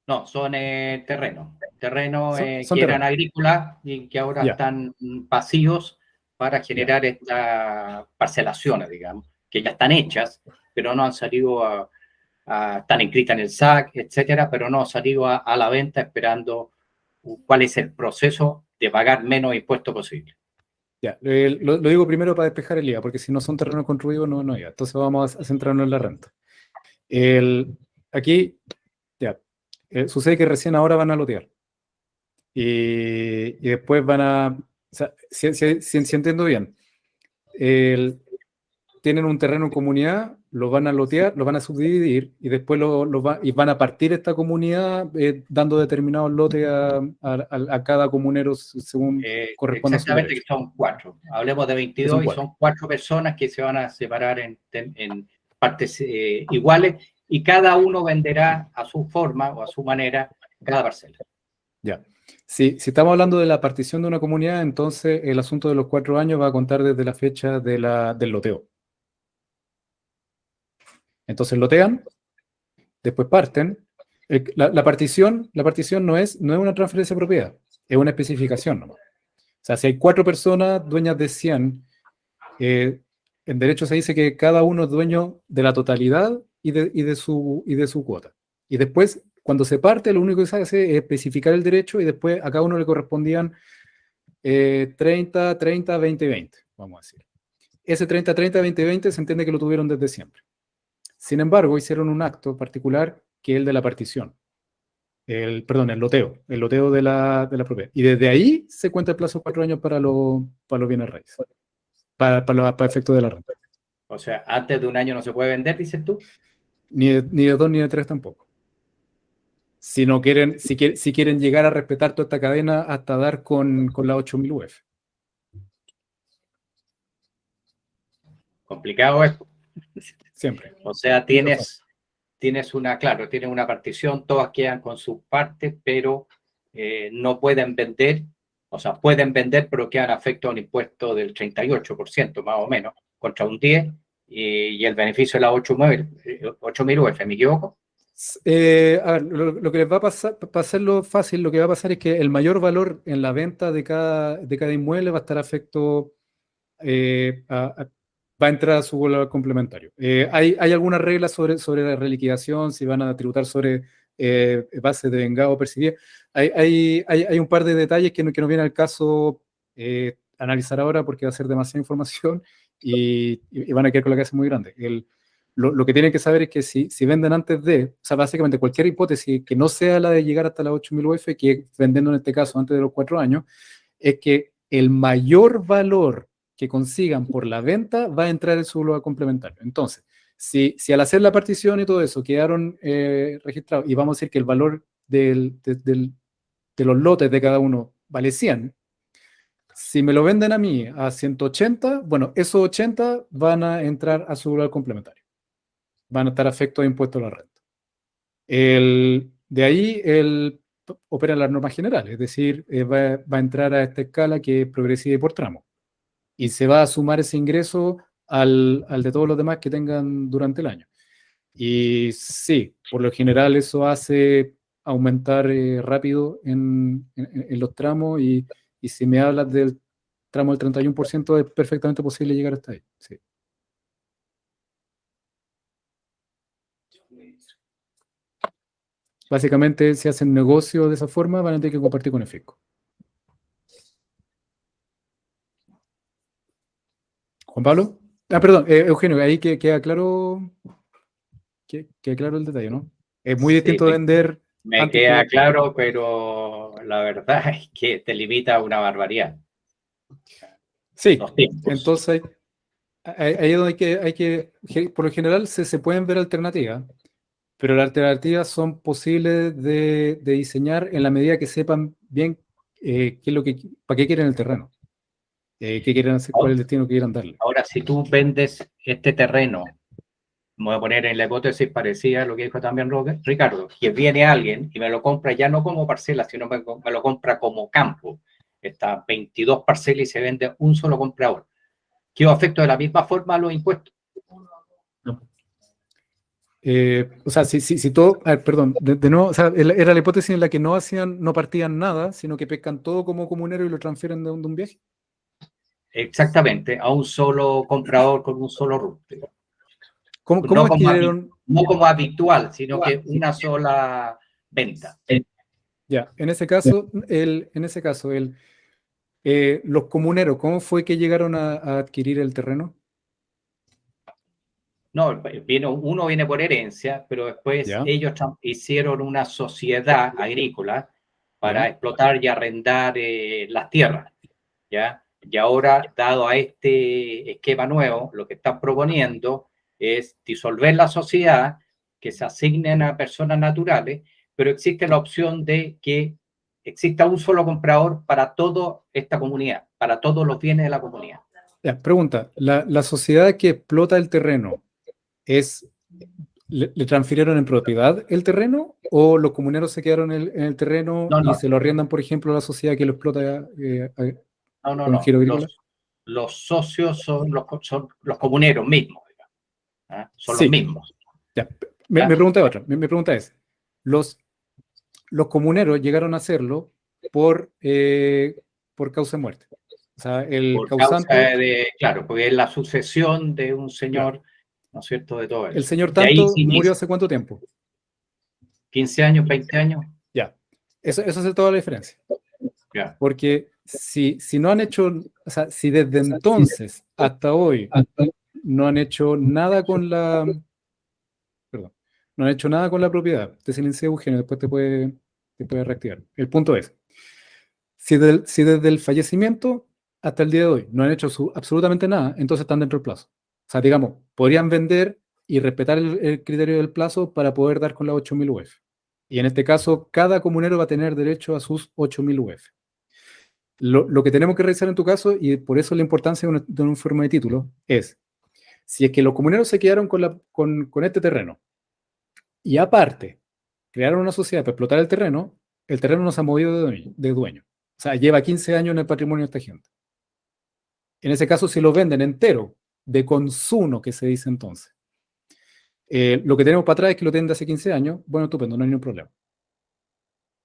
Speaker 5: No, son terrenos. Terrenos
Speaker 2: Son
Speaker 5: que eran
Speaker 2: terrenos.
Speaker 5: agrícolas y que ahora están vacíos para generar estas parcelaciones, digamos, que ya están hechas, pero no han salido están inscritas en el SAC, etcétera, pero no han salido a la venta esperando cuál es el proceso de pagar menos impuestos posible.
Speaker 2: Ya, lo digo primero para despejar el IVA, porque si no son terrenos construidos, no IVA. Entonces vamos a centrarnos en la renta. Aquí, ya, sucede que recién ahora van a lotear. Y después van a... O sea, si entiendo bien, tienen un terreno en comunidad, lo van a lotear, lo van a subdividir y después van a partir esta comunidad dando determinados lotes a cada comunero según corresponda a su
Speaker 5: exactamente,
Speaker 2: derecho.
Speaker 5: que son 4. Hablemos de 22 y son 4 personas que se van a separar en partes iguales y cada uno venderá a su forma o a su manera cada parcela.
Speaker 2: Ya. Si estamos hablando de la partición de una comunidad, entonces el asunto de los 4 años va a contar desde la fecha del loteo. Entonces lotean, después parten. La partición no es una transferencia de propiedad, es una especificación nomás. O sea, si hay 4 personas dueñas de 100, en derecho se dice que cada uno es dueño de la totalidad y de su cuota. Y después, cuando se parte, lo único que se hace es especificar el derecho y después a cada uno le correspondían 30, 30, 20, 20, vamos a decir. Ese 30, 30, 20, 20 se entiende que lo tuvieron desde siempre. Sin embargo, hicieron un acto particular que es el de la partición. El loteo de la propiedad. Y desde ahí se cuenta el plazo de 4 años para los bienes raíces, para efectos de la renta.
Speaker 5: O sea, antes de un año no se puede vender, dices tú.
Speaker 2: Ni de 2 ni de 3 tampoco. Si quieren llegar a respetar toda esta cadena hasta dar con la 8000 UF.
Speaker 5: Complicado esto.
Speaker 2: Siempre.
Speaker 5: O sea, tienes una partición, todas quedan con sus partes, pero no pueden vender, o sea, pueden vender, pero quedan afectos a un impuesto del 38%, más o menos, contra un 10%, y el beneficio de la 8.000 UF, ¿me equivoco?
Speaker 2: A ver, lo que les va a pasar, para hacerlo fácil, lo que va a pasar es que el mayor valor en la venta de cada inmueble va a estar afecto, va a entrar a su valor complementario. Hay algunas reglas sobre la reliquidación, si van a tributar sobre bases de vengado percibida. Hay un par de detalles que no viene al caso analizar ahora porque va a ser demasiada información y van a quedar con la cabeza muy grande. Lo que tienen que saber es que si venden antes de, o sea, básicamente cualquier hipótesis que no sea la de llegar hasta la 8000 UF, que vendiendo en este caso antes de los 4 años, es que el mayor valor que consigan por la venta va a entrar en su valor complementario. Entonces, si al hacer la partición y todo eso quedaron registrados, y vamos a decir que el valor de los lotes de cada uno vale 100, si me lo venden a mí a 180, bueno, esos 80 van a entrar a su valor complementario. Van a estar afectos a impuestos a la renta. De ahí opera la norma general, es decir, va a entrar a esta escala que es progresiva y por tramo. Y se va a sumar ese ingreso al de todos los demás que tengan durante el año. Y sí, por lo general eso hace aumentar rápido en los tramos y si me hablas del tramo del 31% es perfectamente posible llegar hasta ahí. Sí. Básicamente, si hacen negocio de esa forma, van a tener que compartir con el fisco. Juan Pablo. Perdón, Eugenio, ahí queda claro el detalle, ¿no? Es muy distinto
Speaker 5: Sí,
Speaker 2: vender.
Speaker 5: me queda claro, pero la verdad es que te limita a una barbaridad.
Speaker 2: Sí,
Speaker 5: los tiempos.
Speaker 2: Entonces ahí es donde hay que por lo general se pueden ver alternativas, pero las alternativas son posibles de diseñar en la medida que sepan bien qué es para qué quieren el terreno, qué quieren hacer, cuál es el destino que quieran darle.
Speaker 5: Ahora, si tú vendes este terreno, me voy a poner en la hipótesis parecida a lo que dijo también Ricardo, que viene alguien y me lo compra ya no como parcela, sino me lo compra como campo. Estas 22 parcelas y se vende un solo comprador. ¿Qué afecta de la misma forma a los impuestos?
Speaker 2: O sea, si todo, perdón, de nuevo, o sea, era la hipótesis en la que no partían nada, sino que pescan todo como comunero y lo transfieren de un viaje.
Speaker 5: Exactamente, a un solo comprador con un solo RUT.
Speaker 2: ¿Cómo adquirieron?
Speaker 5: No como habitual, sino que una sola venta.
Speaker 2: Ya, en ese caso, los comuneros, ¿cómo fue que llegaron a adquirir el terreno?
Speaker 5: No, uno viene por herencia, pero después
Speaker 2: ¿Ya?
Speaker 5: ellos hicieron una sociedad agrícola para explotar y arrendar las tierras, ¿ya? Y ahora, dado a este esquema nuevo, lo que están proponiendo es disolver la sociedad, que se asignen a personas naturales, pero existe la opción de que exista un solo comprador para toda esta comunidad, para todos los bienes de la comunidad.
Speaker 2: Ya, pregunta, ¿la sociedad que explota el terreno le transfirieron en propiedad el terreno o los comuneros se quedaron en el terreno y se lo arriendan, por ejemplo, a la sociedad que lo explota?
Speaker 5: No. Los socios son los comuneros mismos. ¿Ah? Son los mismos.
Speaker 2: Ya. Mi pregunta es otra. Mi pregunta es, los comuneros llegaron a hacerlo por causa de muerte. O sea, el
Speaker 5: por
Speaker 2: causante...
Speaker 5: claro, porque es la sucesión de un señor, claro, ¿no es cierto?, de todo eso.
Speaker 2: El señor tanto murió hace ¿cuánto tiempo?
Speaker 5: 15 años, 20 años.
Speaker 2: Ya. Eso hace toda la diferencia.
Speaker 5: Ya.
Speaker 2: Porque si no han hecho, o sea, si desde entonces hasta hoy no han hecho nada con la No han hecho nada con la propiedad. Te silencia Eugenio, después te puede reactivar. El punto es, si desde el fallecimiento hasta el día de hoy no han hecho absolutamente nada, entonces están dentro del plazo. O sea, digamos, podrían vender y respetar el criterio del plazo para poder dar con las 8.000 UF. Y en este caso, cada comunero va a tener derecho a sus 8.000 UF. Lo que tenemos que revisar en tu caso, y por eso la importancia de un informe de título, es si es que los comuneros se quedaron con este terreno y aparte crearon una sociedad para explotar el terreno no se ha movido de dueño. O sea, lleva 15 años en el patrimonio de esta gente. En ese caso, si lo venden entero, de consumo, que se dice entonces, lo que tenemos para atrás es que lo tienen de hace 15 años, bueno, estupendo, no hay ningún problema.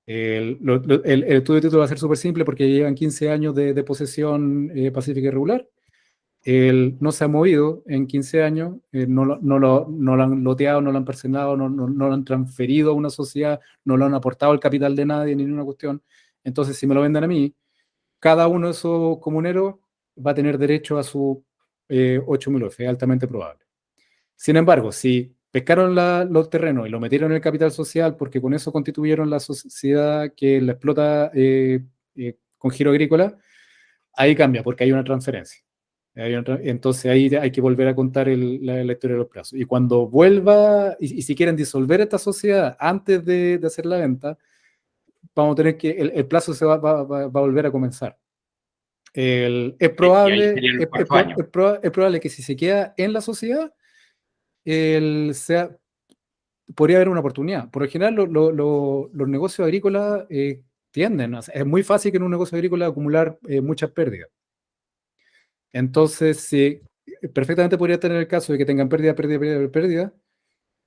Speaker 2: El estudio de título va a ser súper simple porque llevan 15 años de posesión pacífica y regular. No se ha movido en 15 años, no lo han loteado, no lo han personado, no lo han transferido a una sociedad, no lo han aportado el capital de nadie, ni ninguna cuestión. Entonces, si me lo venden a mí, cada uno de esos comuneros va a tener derecho a su 8.000 UF, es altamente probable. Sin embargo, si pescaron los terrenos y lo metieron en el capital social porque con eso constituyeron la sociedad que la explota con giro agrícola, ahí cambia porque hay una transferencia. Entonces ahí hay que volver a contar la historia de los plazos. Y cuando vuelva, y si quieren disolver esta sociedad antes de hacer la venta, vamos a tener que, el plazo se va a volver a comenzar. Es probable que si se queda en la sociedad, podría haber una oportunidad. Por lo general, los negocios agrícolas tienden, es muy fácil que en un negocio agrícola acumular muchas pérdidas. Entonces, sí, perfectamente podría tener el caso de que tengan pérdida,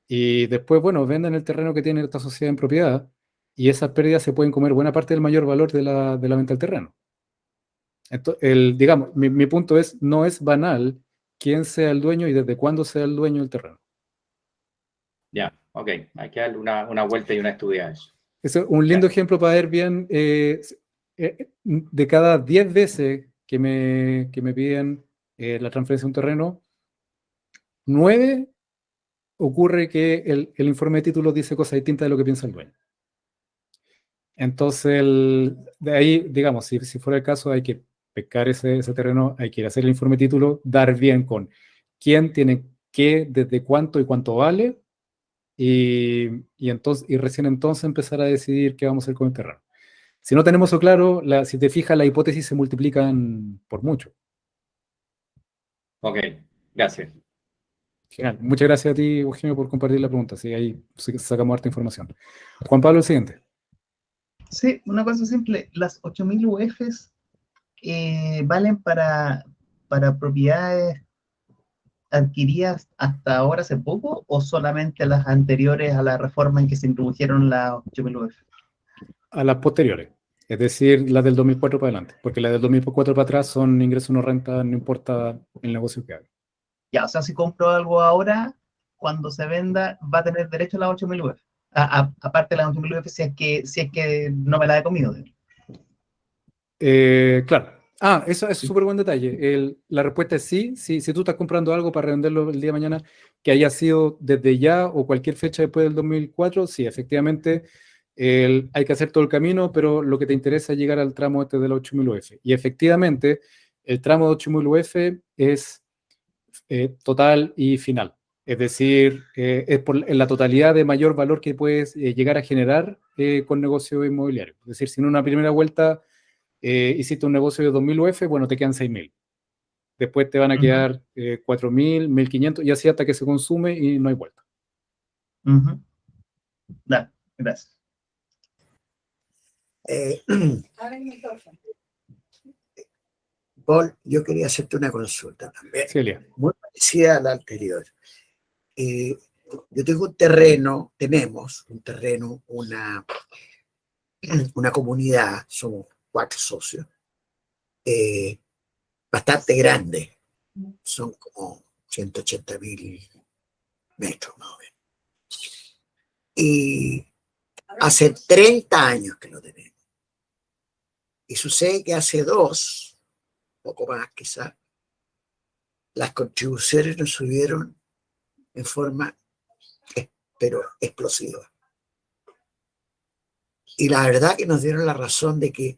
Speaker 2: y después, bueno, venden el terreno que tiene esta sociedad en propiedad, y esas pérdidas se pueden comer buena parte del mayor valor de la venta del terreno. Entonces, digamos, mi punto es, no es banal quién sea el dueño y desde cuándo sea el dueño del terreno.
Speaker 5: Ya, ok, hay que darle una vuelta y una estudiada a eso.
Speaker 2: Es un lindo ejemplo para ver bien, de cada 10 veces que me piden la transferencia de un terreno, 9 ocurre que el informe de título dice cosas distintas de lo que piensa el dueño. Entonces, de ahí, digamos, si fuera el caso, hay que pescar ese terreno, hay que ir a hacer el informe de título, dar bien con quién tiene qué, desde cuánto y cuánto vale, y recién entonces empezar a decidir qué vamos a hacer con el terreno. Si no tenemos eso claro, si te fijas, las hipótesis se multiplican por mucho.
Speaker 5: Ok, gracias.
Speaker 2: Genial. Muchas gracias a ti, Eugenio, por compartir la pregunta. Sí, ahí sacamos harta información. Juan Pablo, el siguiente.
Speaker 3: Sí, una cosa simple. Las 8.000 UFs valen para propiedades adquiridas hasta ahora hace poco o solamente las anteriores a la reforma en que se introdujeron las 8.000 UF?
Speaker 2: A las posteriores, es decir, las del 2004 para adelante, porque las del 2004 para atrás son ingresos no renta, no importa el negocio que haga.
Speaker 3: Ya, o sea, si compro algo ahora, cuando se venda, va a tener derecho a las 8.000 UF. Aparte de las 8.000 UF, si es que no me la he comido.
Speaker 2: Claro. Eso es súper buen detalle. La respuesta es sí. Si tú estás comprando algo para revenderlo el día de mañana, que haya sido desde ya o cualquier fecha después del 2004, sí, efectivamente, hay que hacer todo el camino, pero lo que te interesa es llegar al tramo este de los 8.000 UF. Y efectivamente, el tramo de 8.000 UF es total y final. Es decir, es en la totalidad de mayor valor que puedes llegar a generar con negocio inmobiliario. Es decir, si en una primera vuelta hiciste un negocio de 2.000 UF, bueno, te quedan 6.000. Después te van a quedar 4.000, 1.500 y así hasta que se consume y no hay vuelta.
Speaker 3: Gracias.
Speaker 6: Paul, yo quería hacerte una consulta también,
Speaker 2: Celia.
Speaker 6: muy parecida a la anterior. Yo tengo un terreno, tenemos un terreno, una comunidad, somos 4 socios, bastante grande, son como 180.000 metros más o menos. Y hace 30 años que lo tenemos. Y sucede que hace 2, poco más quizás, las contribuciones nos subieron en forma pero explosiva. Y la verdad que nos dieron la razón de que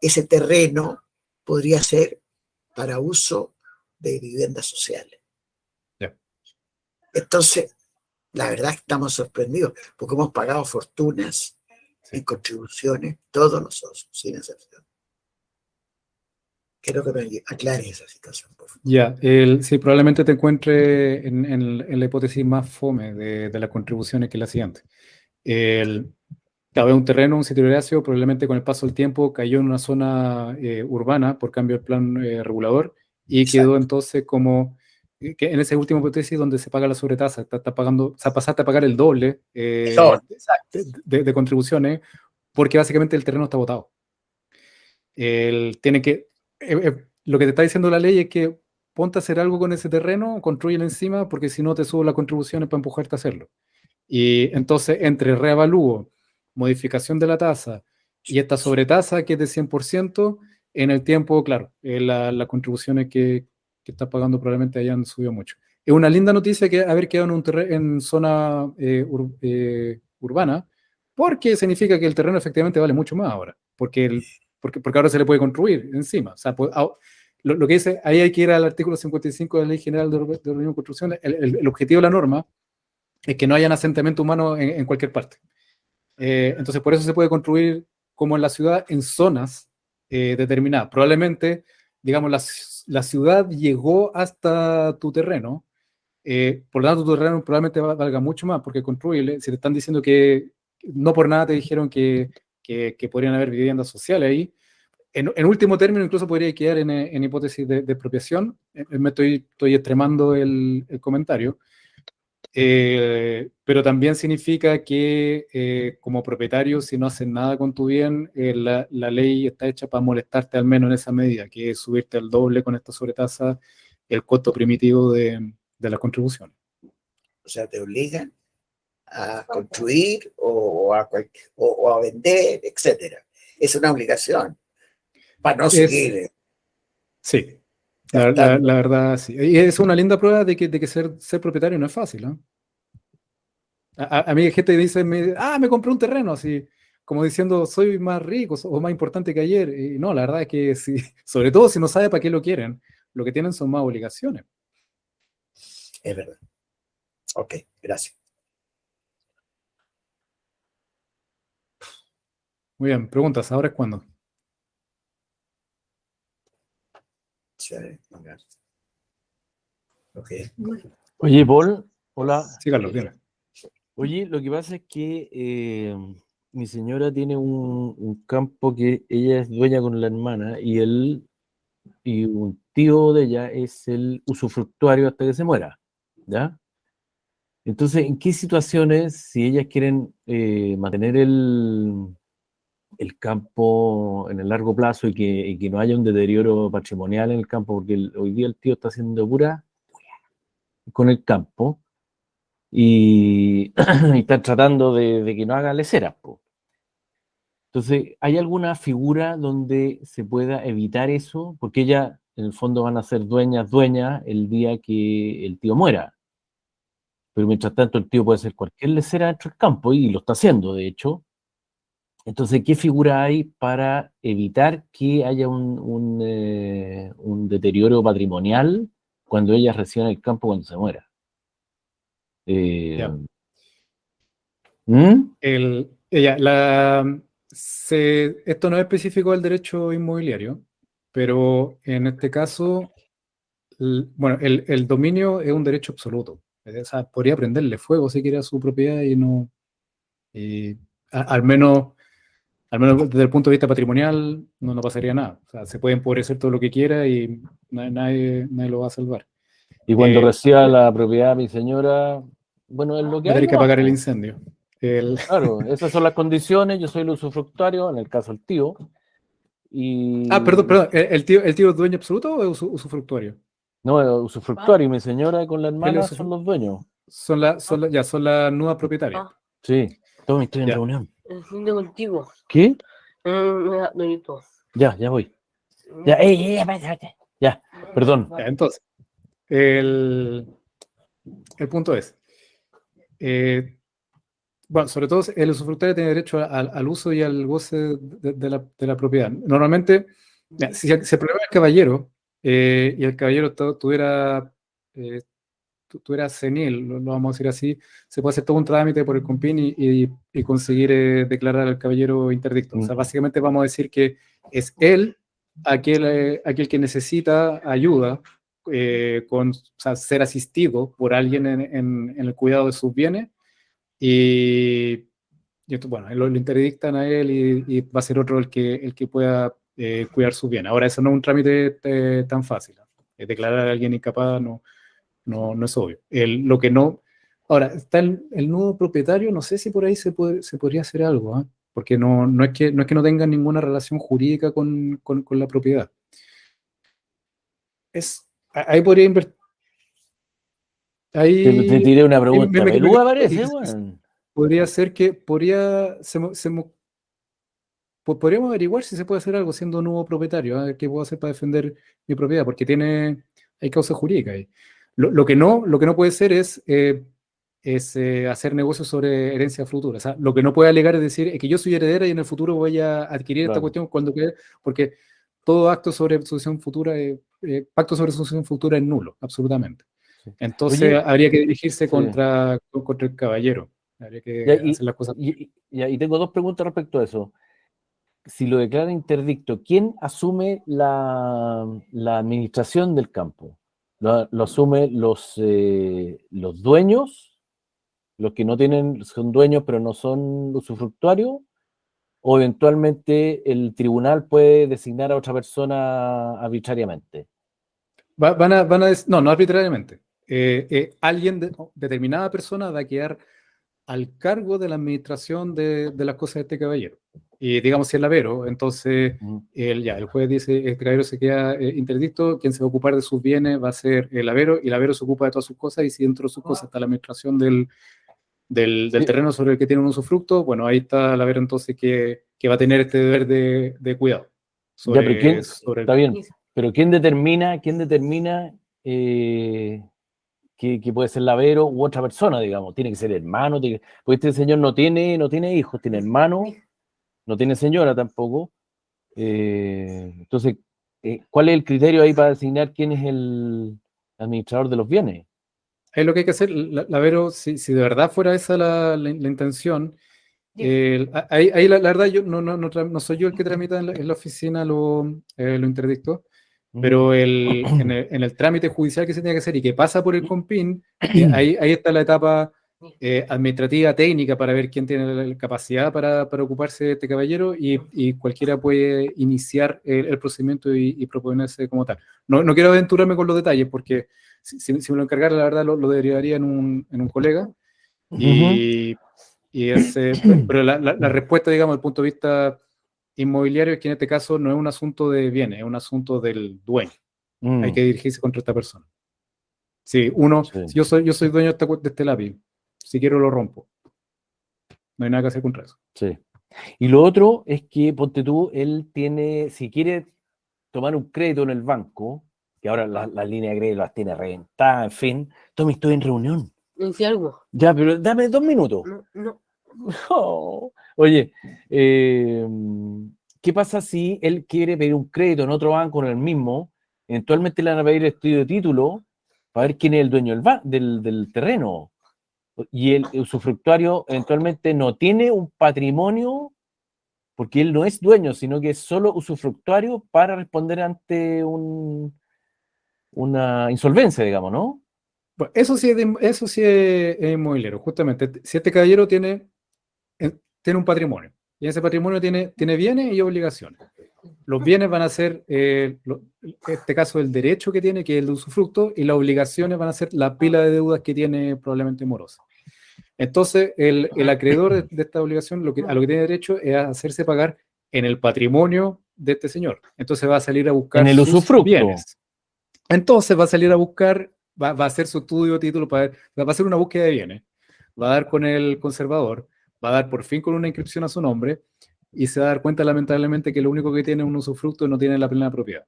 Speaker 6: ese terreno podría ser para uso de viviendas sociales.
Speaker 2: Ya.
Speaker 6: Entonces, la verdad que estamos sorprendidos, porque hemos pagado fortunas
Speaker 2: Sí.
Speaker 6: en contribuciones, todos nosotros, sin excepción. Quiero que me aclares esa situación, por favor.
Speaker 2: Ya, sí, probablemente te encuentre en la hipótesis más fome de las contribuciones, que es la siguiente. Claro, es un terreno, un sitio horacio, probablemente con el paso del tiempo cayó en una zona urbana por cambio del plan regulador y
Speaker 6: Exacto.
Speaker 2: quedó entonces como que en esa última hipótesis donde se paga la sobretasa, está pagando, o sea, pasaste a pagar el doble
Speaker 6: Exacto.
Speaker 2: de contribuciones porque básicamente el terreno está botado. Tiene que, lo que te está diciendo la ley es que ponte a hacer algo con ese terreno, construyelo encima, porque si no te subo las contribuciones para empujarte a hacerlo. Y entonces, entre reavalúo, modificación de la tasa y esta sobretasa que es de 100%, en el tiempo, claro, las contribuciones que estás pagando probablemente hayan subido mucho. Es una linda noticia que haber quedado en zona urbana, porque significa que el terreno efectivamente vale mucho más ahora, porque ahora se le puede construir encima. O sea, lo que dice, ahí hay que ir al artículo 55 de la Ley General de Urbanismo y Construcción. El objetivo de la norma es que no haya asentamiento humano en cualquier parte. Entonces, por eso se puede construir como en la ciudad, en zonas determinadas. Probablemente, digamos, la ciudad llegó hasta tu terreno, por lo tanto, tu terreno probablemente valga mucho más, porque construye, si te están diciendo que no por nada te dijeron que podrían haber viviendas sociales ahí, en último término incluso podría quedar en hipótesis de expropiación. Me estoy extremando el comentario. Pero también significa que como propietario, si no haces nada con tu bien, la ley está hecha para molestarte al menos en esa medida, que es subirte al doble con esta sobretasa el costo primitivo de las contribuciones.
Speaker 6: O sea, te obligan a construir o a vender, etcétera. Es una obligación para no seguir.
Speaker 2: Sí, la verdad, sí. Y es una linda prueba de que ser propietario no es fácil, ¿no? A mí hay gente que dice, me compré un terreno, así como diciendo, soy más rico o más importante que ayer. Y no, la verdad es que sí, sobre todo si no sabe para qué lo quieren, lo que tienen son más obligaciones.
Speaker 6: Es verdad. Ok, gracias.
Speaker 2: Muy bien, preguntas, ¿ahora es cuándo?
Speaker 6: Sí, ok.
Speaker 7: Oye, Paul, hola.
Speaker 2: Sí, Carlos, dime.
Speaker 7: Oye, lo que pasa es que mi señora tiene un campo que ella es dueña con la hermana y un tío de ella es el usufructuario hasta que se muera, ¿ya? Entonces, ¿en qué situaciones, si ellas quieren mantener el campo en el largo plazo y que no haya un deterioro patrimonial en el campo, porque hoy día el tío está haciendo pura con el campo y, y están tratando de que no haga leceras, po. Entonces, ¿hay alguna figura donde se pueda evitar eso? Porque ellas, en el fondo, van a ser dueñas el día que el tío muera. Pero mientras tanto, el tío puede hacer cualquier lecera dentro del campo y lo está haciendo, de hecho. Entonces, ¿qué figura hay para evitar que haya un deterioro patrimonial cuando ellas reciban el campo cuando se muera?
Speaker 2: Ya.
Speaker 7: ¿Mm?
Speaker 2: Esto no es específico del derecho inmobiliario, pero en este caso, bueno, el dominio es un derecho absoluto. O sea, podría prenderle fuego si quiere a su propiedad y no. Al menos desde el punto de vista patrimonial, no pasaría nada. O sea, se puede empobrecer todo lo que quiera y nadie lo va a salvar.
Speaker 7: Y cuando reciba la propiedad mi señora, bueno, es lo que
Speaker 2: Va a
Speaker 7: hay.
Speaker 2: tener que
Speaker 7: nomás,
Speaker 2: apagar el
Speaker 7: po.
Speaker 2: incendio.
Speaker 7: Claro, esas son las condiciones. Yo soy el usufructuario, en el caso del tío. Y
Speaker 2: Perdón, ¿el tío es dueño absoluto o es usufructuario?
Speaker 7: no, el usufructuario y mi señora con la
Speaker 2: Él
Speaker 7: hermana
Speaker 2: es
Speaker 7: son los dueños.
Speaker 2: Son las nuevas propietarias.
Speaker 7: Sí, toma, estoy en
Speaker 2: Ya.
Speaker 7: reunión.
Speaker 8: Enciende contigo.
Speaker 7: ¿Qué?
Speaker 8: Donito.
Speaker 7: Ya voy. Ya, ya, perdón.
Speaker 2: Ya, entonces, el punto es, Bueno, sobre todo el usufructuario tiene derecho al uso y al goce de la propiedad. Normalmente, si el problema es el caballero, y el caballero tuviera senil, lo vamos a decir así, se puede hacer todo un trámite por el COMPIN y conseguir declarar al caballero interdicto. O sea, básicamente vamos a decir que es él aquel que necesita ayuda o sea, ser asistido por alguien en el cuidado de sus bienes, y esto, bueno, lo interdictan a él y va a ser otro el que pueda cuidar sus bienes. Ahora, eso no es un trámite tan fácil. Declarar a alguien incapaz no es obvio. Lo que no... Ahora, está el nuevo propietario, no sé si por ahí se podría hacer algo, ¿eh? Porque no es que no tengan ninguna relación jurídica con la propiedad. Ahí podría invertir.
Speaker 7: Te tiré una pregunta peluda, parece, weón.
Speaker 2: Podría ser que podríamos averiguar si se puede hacer algo siendo nuevo propietario, a ver qué puedo hacer para defender mi propiedad, porque hay causa jurídica ahí. Lo que no puede ser es hacer negocios sobre herencia futura. O sea, lo que no puede alegar es decir, es que yo soy heredera y en el futuro voy a adquirir esta cuestión cuando quede, porque todo acto sobre sucesión futura, pacto sobre sucesión futura es nulo, absolutamente. Entonces,
Speaker 7: Oye,
Speaker 2: habría que dirigirse contra el caballero. Habría que hacer las cosas.
Speaker 7: Y tengo dos preguntas respecto a eso. Si lo declara interdicto, ¿quién asume la administración del campo? ¿Lo asumen los dueños, los que son dueños pero no son usufructuarios? ¿O eventualmente el tribunal puede designar a otra persona arbitrariamente?
Speaker 2: No arbitrariamente. Determinada persona va a quedar al cargo de la administración de las cosas de este caballero. Y digamos, si es lavero, entonces el juez dice, este caballero se queda interdicto, quien se va a ocupar de sus bienes va a ser el lavero, y el lavero se ocupa de todas sus cosas, y si dentro de sus cosas está la administración del terreno sobre el que tiene un usufructo, bueno, ahí está el lavero entonces que va a tener este deber de cuidado.
Speaker 7: Está bien, pero ¿quién determina que puede ser lavero u otra persona, digamos? Tiene que ser hermano, porque este señor no tiene hijos, tiene hermano, no tiene señora tampoco. Entonces, ¿cuál es el criterio ahí para designar quién es el administrador de los bienes?
Speaker 2: Es lo que hay que hacer, lavero, si de verdad fuera esa la intención, ahí la verdad yo no soy yo el que tramita en la oficina lo interdicto, pero en el trámite judicial que se tiene que hacer y que pasa por el COMPIN, ahí está la etapa administrativa, técnica, para ver quién tiene la capacidad para ocuparse de este caballero, y cualquiera puede iniciar el procedimiento y proponerse como tal. No quiero aventurarme con los detalles, porque si me lo encargara, la verdad lo derivaría en un colega, pero la respuesta, digamos, desde el punto de vista inmobiliario, es que en este caso no es un asunto de bienes, es un asunto del dueño. Hay que dirigirse contra esta persona. Si yo soy dueño de este lápiz, si quiero lo rompo. No hay nada que hacer contra eso.
Speaker 7: Sí. Y lo otro es que, ponte tú, él tiene, si quiere tomar un crédito en el banco, que ahora las líneas de crédito las tiene reventadas, en fin, Tommy, estoy en reunión.
Speaker 8: ¿No hice algo?
Speaker 7: Ya, pero dame 2 minutos.
Speaker 8: No.
Speaker 7: Oh. Oye, ¿qué pasa si él quiere pedir un crédito en otro banco, en el mismo? Eventualmente le van a pedir el estudio de título para ver quién es el dueño del terreno. Y el usufructuario eventualmente no tiene un patrimonio, porque él no es dueño, sino que es solo usufructuario para responder ante una insolvencia, digamos, ¿no?
Speaker 2: Bueno, eso sí es inmobiliario, justamente. Si este caballero tiene un patrimonio, y ese patrimonio tiene bienes y obligaciones. Los bienes van a ser, en este caso, el derecho que tiene, que es el de usufructo, y las obligaciones van a ser la pila de deudas que tiene probablemente morosa. Entonces, el acreedor de esta obligación a lo que tiene derecho es a hacerse pagar en el patrimonio de este señor. Entonces va a salir a buscar
Speaker 7: en el
Speaker 2: sus
Speaker 7: usufructo.
Speaker 2: bienes. Entonces va a salir a buscar, va a hacer su estudio, título, va a hacer una búsqueda de bienes, va a dar con el conservador, va a dar por fin con una inscripción a su nombre, y se va a dar cuenta, lamentablemente, que lo único que tiene es un usufructo y no tiene la plena propiedad.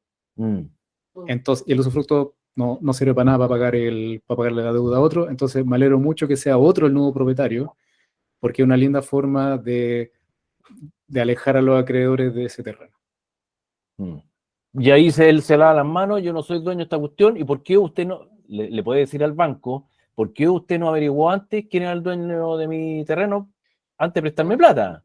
Speaker 2: Entonces, y el usufructo no sirve para nada para pagarle la deuda a otro. Entonces me alegro mucho que sea otro el nuevo propietario, porque es una linda forma de alejar a los acreedores de ese terreno.
Speaker 7: Y ahí él se lava las manos, yo no soy dueño de esta cuestión, ¿y por qué usted no, le puede decir al banco, por qué usted no averiguó antes quién era el dueño de mi terreno antes de prestarme plata?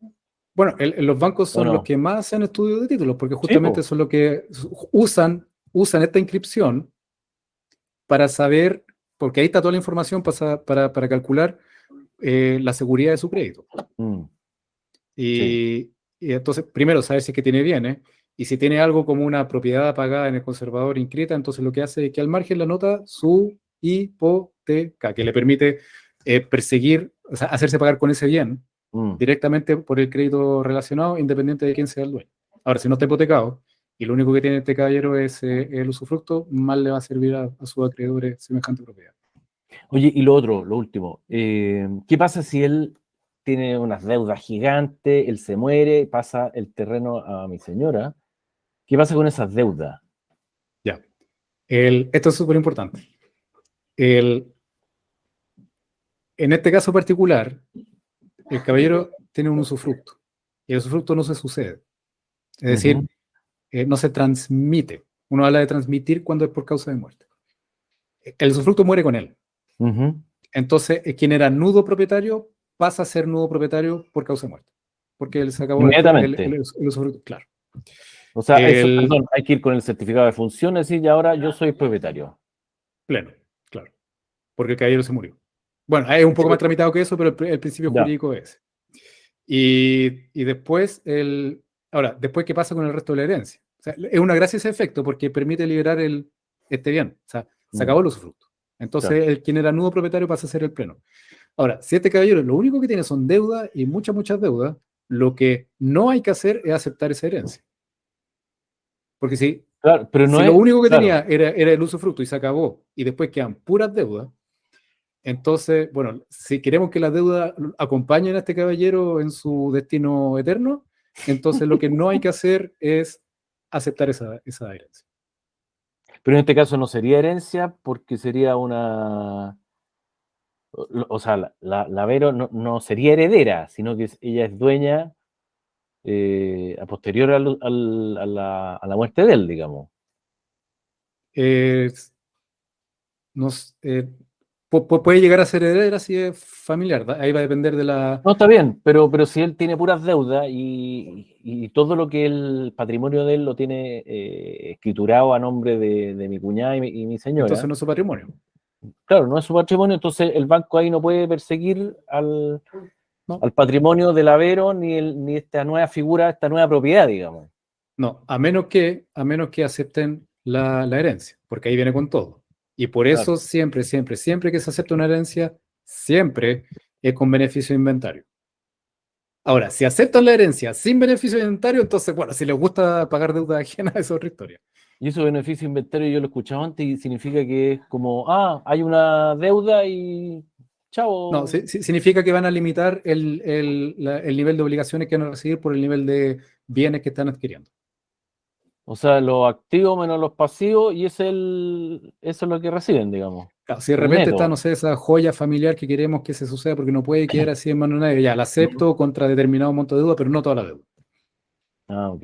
Speaker 2: Bueno, los bancos son
Speaker 7: ¿O no?
Speaker 2: los que más hacen estudios de títulos, porque
Speaker 7: Sí,
Speaker 2: justamente
Speaker 7: po.
Speaker 2: son los que usan esta inscripción para saber, porque ahí está toda la información para calcular la seguridad de su crédito.
Speaker 7: Mm,
Speaker 2: Y entonces, primero, saber si es que tiene bienes, y si tiene algo como una propiedad pagada en el conservador inscrita, entonces lo que hace es que al margen la nota su hipoteca, que le permite perseguir, o sea, hacerse pagar con ese bien directamente por el crédito relacionado, independiente de quién sea el dueño. Ahora, si no está hipotecado, y lo único que tiene este caballero es el usufructo, mal le va a servir a sus acreedores semejante propiedad.
Speaker 7: Oye, y lo otro, lo último, ¿qué pasa si él tiene unas deudas gigantes, él se muere, pasa el terreno a mi señora? ¿Qué pasa con esas deudas?
Speaker 2: Ya. Esto es súper importante. En este caso particular, el caballero tiene un usufructo, y el usufructo no se sucede. Es decir, no se transmite. Uno habla de transmitir cuando es por causa de muerte. El usufructo muere con él. Entonces, quien era nudo propietario pasa a ser nudo propietario por causa de muerte. Porque él se acabó
Speaker 7: Inmediatamente.
Speaker 2: el usufructo, claro.
Speaker 7: O sea, eso, perdón, hay que ir con el certificado de funciones y ahora yo soy propietario.
Speaker 2: Pleno, claro. Porque el caballero se murió. Bueno, es un poco más tramitado que eso, pero el principio jurídico es. Y después, ahora, después, ¿qué pasa con el resto de la herencia? O sea, es una gracia ese efecto porque permite liberar este bien. O sea, se acabó el usufructo. Entonces, el quien era nudo propietario pasa a ser el pleno. Ahora, si este caballero lo único que tiene son deudas y muchas deudas, lo que no hay que hacer es aceptar esa herencia. Porque si lo único que tenía era el usufructo y se acabó, y después quedan puras deudas, entonces, bueno, si queremos que las deudas acompañen a este caballero en su destino eterno, entonces lo que no hay que hacer es aceptar esa herencia.
Speaker 7: Pero en este caso no sería herencia porque sería una... O sea, la Vero no sería heredera, sino que ella es dueña a posterior a la muerte de él, digamos.
Speaker 2: Puede llegar a ser heredera si es familiar, ahí va a depender de la...
Speaker 7: No, está bien, pero si él tiene puras deudas y todo lo que el patrimonio de él lo tiene escriturado a nombre de mi cuñada y mi señora.
Speaker 2: Entonces no es su patrimonio.
Speaker 7: Claro, no es su patrimonio, entonces el banco ahí no puede perseguir al patrimonio del Avero ni esta nueva figura, esta nueva propiedad, digamos.
Speaker 2: No, a menos que acepten la herencia, porque ahí viene con todo. Y por eso siempre que se acepta una herencia, siempre es con beneficio de inventario. Ahora, si aceptan la herencia sin beneficio de inventario, entonces, bueno, si les gusta pagar deuda ajena, eso es otra historia.
Speaker 7: Y eso beneficio de inventario yo lo escuchaba antes y significa que es como, hay una deuda y chao.
Speaker 2: No, significa que van a limitar el nivel de obligaciones que van a recibir por el nivel de bienes que están adquiriendo.
Speaker 7: O sea, los activos menos los pasivos y eso es lo que reciben, digamos.
Speaker 2: Claro, si de repente está, no sé, esa joya familiar que queremos que se suceda porque no puede quedar así en manos de nadie, ya la acepto contra determinado monto de deuda, pero no toda la deuda.
Speaker 7: Ok.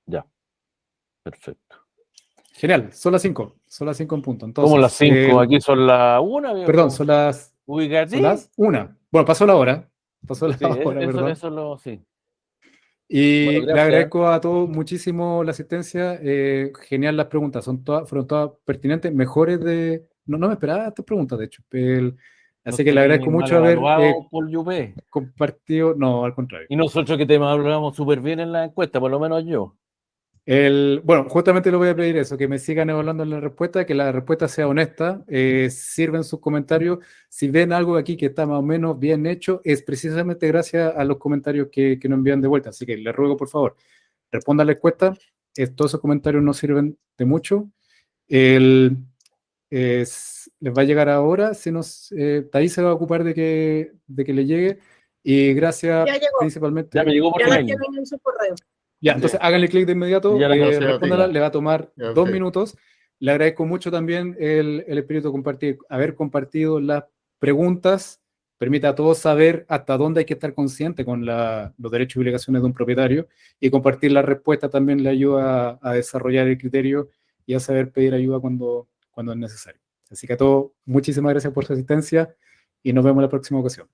Speaker 7: Ya. Perfecto.
Speaker 2: Genial, son las 5 en punto. Entonces,
Speaker 7: ¿cómo las 5? Aquí son las 1, viejo.
Speaker 2: Perdón, son las 1. Bueno, pasó la hora. Perdón.
Speaker 7: Sí.
Speaker 2: Y
Speaker 7: bueno,
Speaker 2: le agradezco a todos muchísimo la asistencia. Genial las preguntas, fueron todas pertinentes, mejores de... No me esperaba estas preguntas, de hecho. Así que le agradezco mucho haber compartido... No, al contrario.
Speaker 7: Y nosotros que te hablamos súper bien en la encuesta, por lo menos yo.
Speaker 2: Bueno, justamente le voy a pedir eso, que me sigan evaluando la respuesta, que la respuesta sea honesta, sirven sus comentarios. Si ven algo aquí que está más o menos bien hecho, es precisamente gracias a los comentarios que nos envían de vuelta. Así que les ruego, por favor, respondan la encuesta. Todos esos comentarios nos sirven de mucho. Les va a llegar ahora, Thais se va a ocupar de que le llegue. Y gracias principalmente...
Speaker 7: Ya me llegó por
Speaker 1: email. Ya en su correo.
Speaker 2: Ya, entonces háganle clic de inmediato, respóndala, le va a tomar 2 minutos. Le agradezco mucho también el espíritu de haber compartido las preguntas permite a todos saber hasta dónde hay que estar consciente con los derechos y obligaciones de un propietario, y compartir la respuesta también le ayuda a desarrollar el criterio y a saber pedir ayuda cuando es necesario. Así que a todos, muchísimas gracias por su asistencia y nos vemos en la próxima ocasión.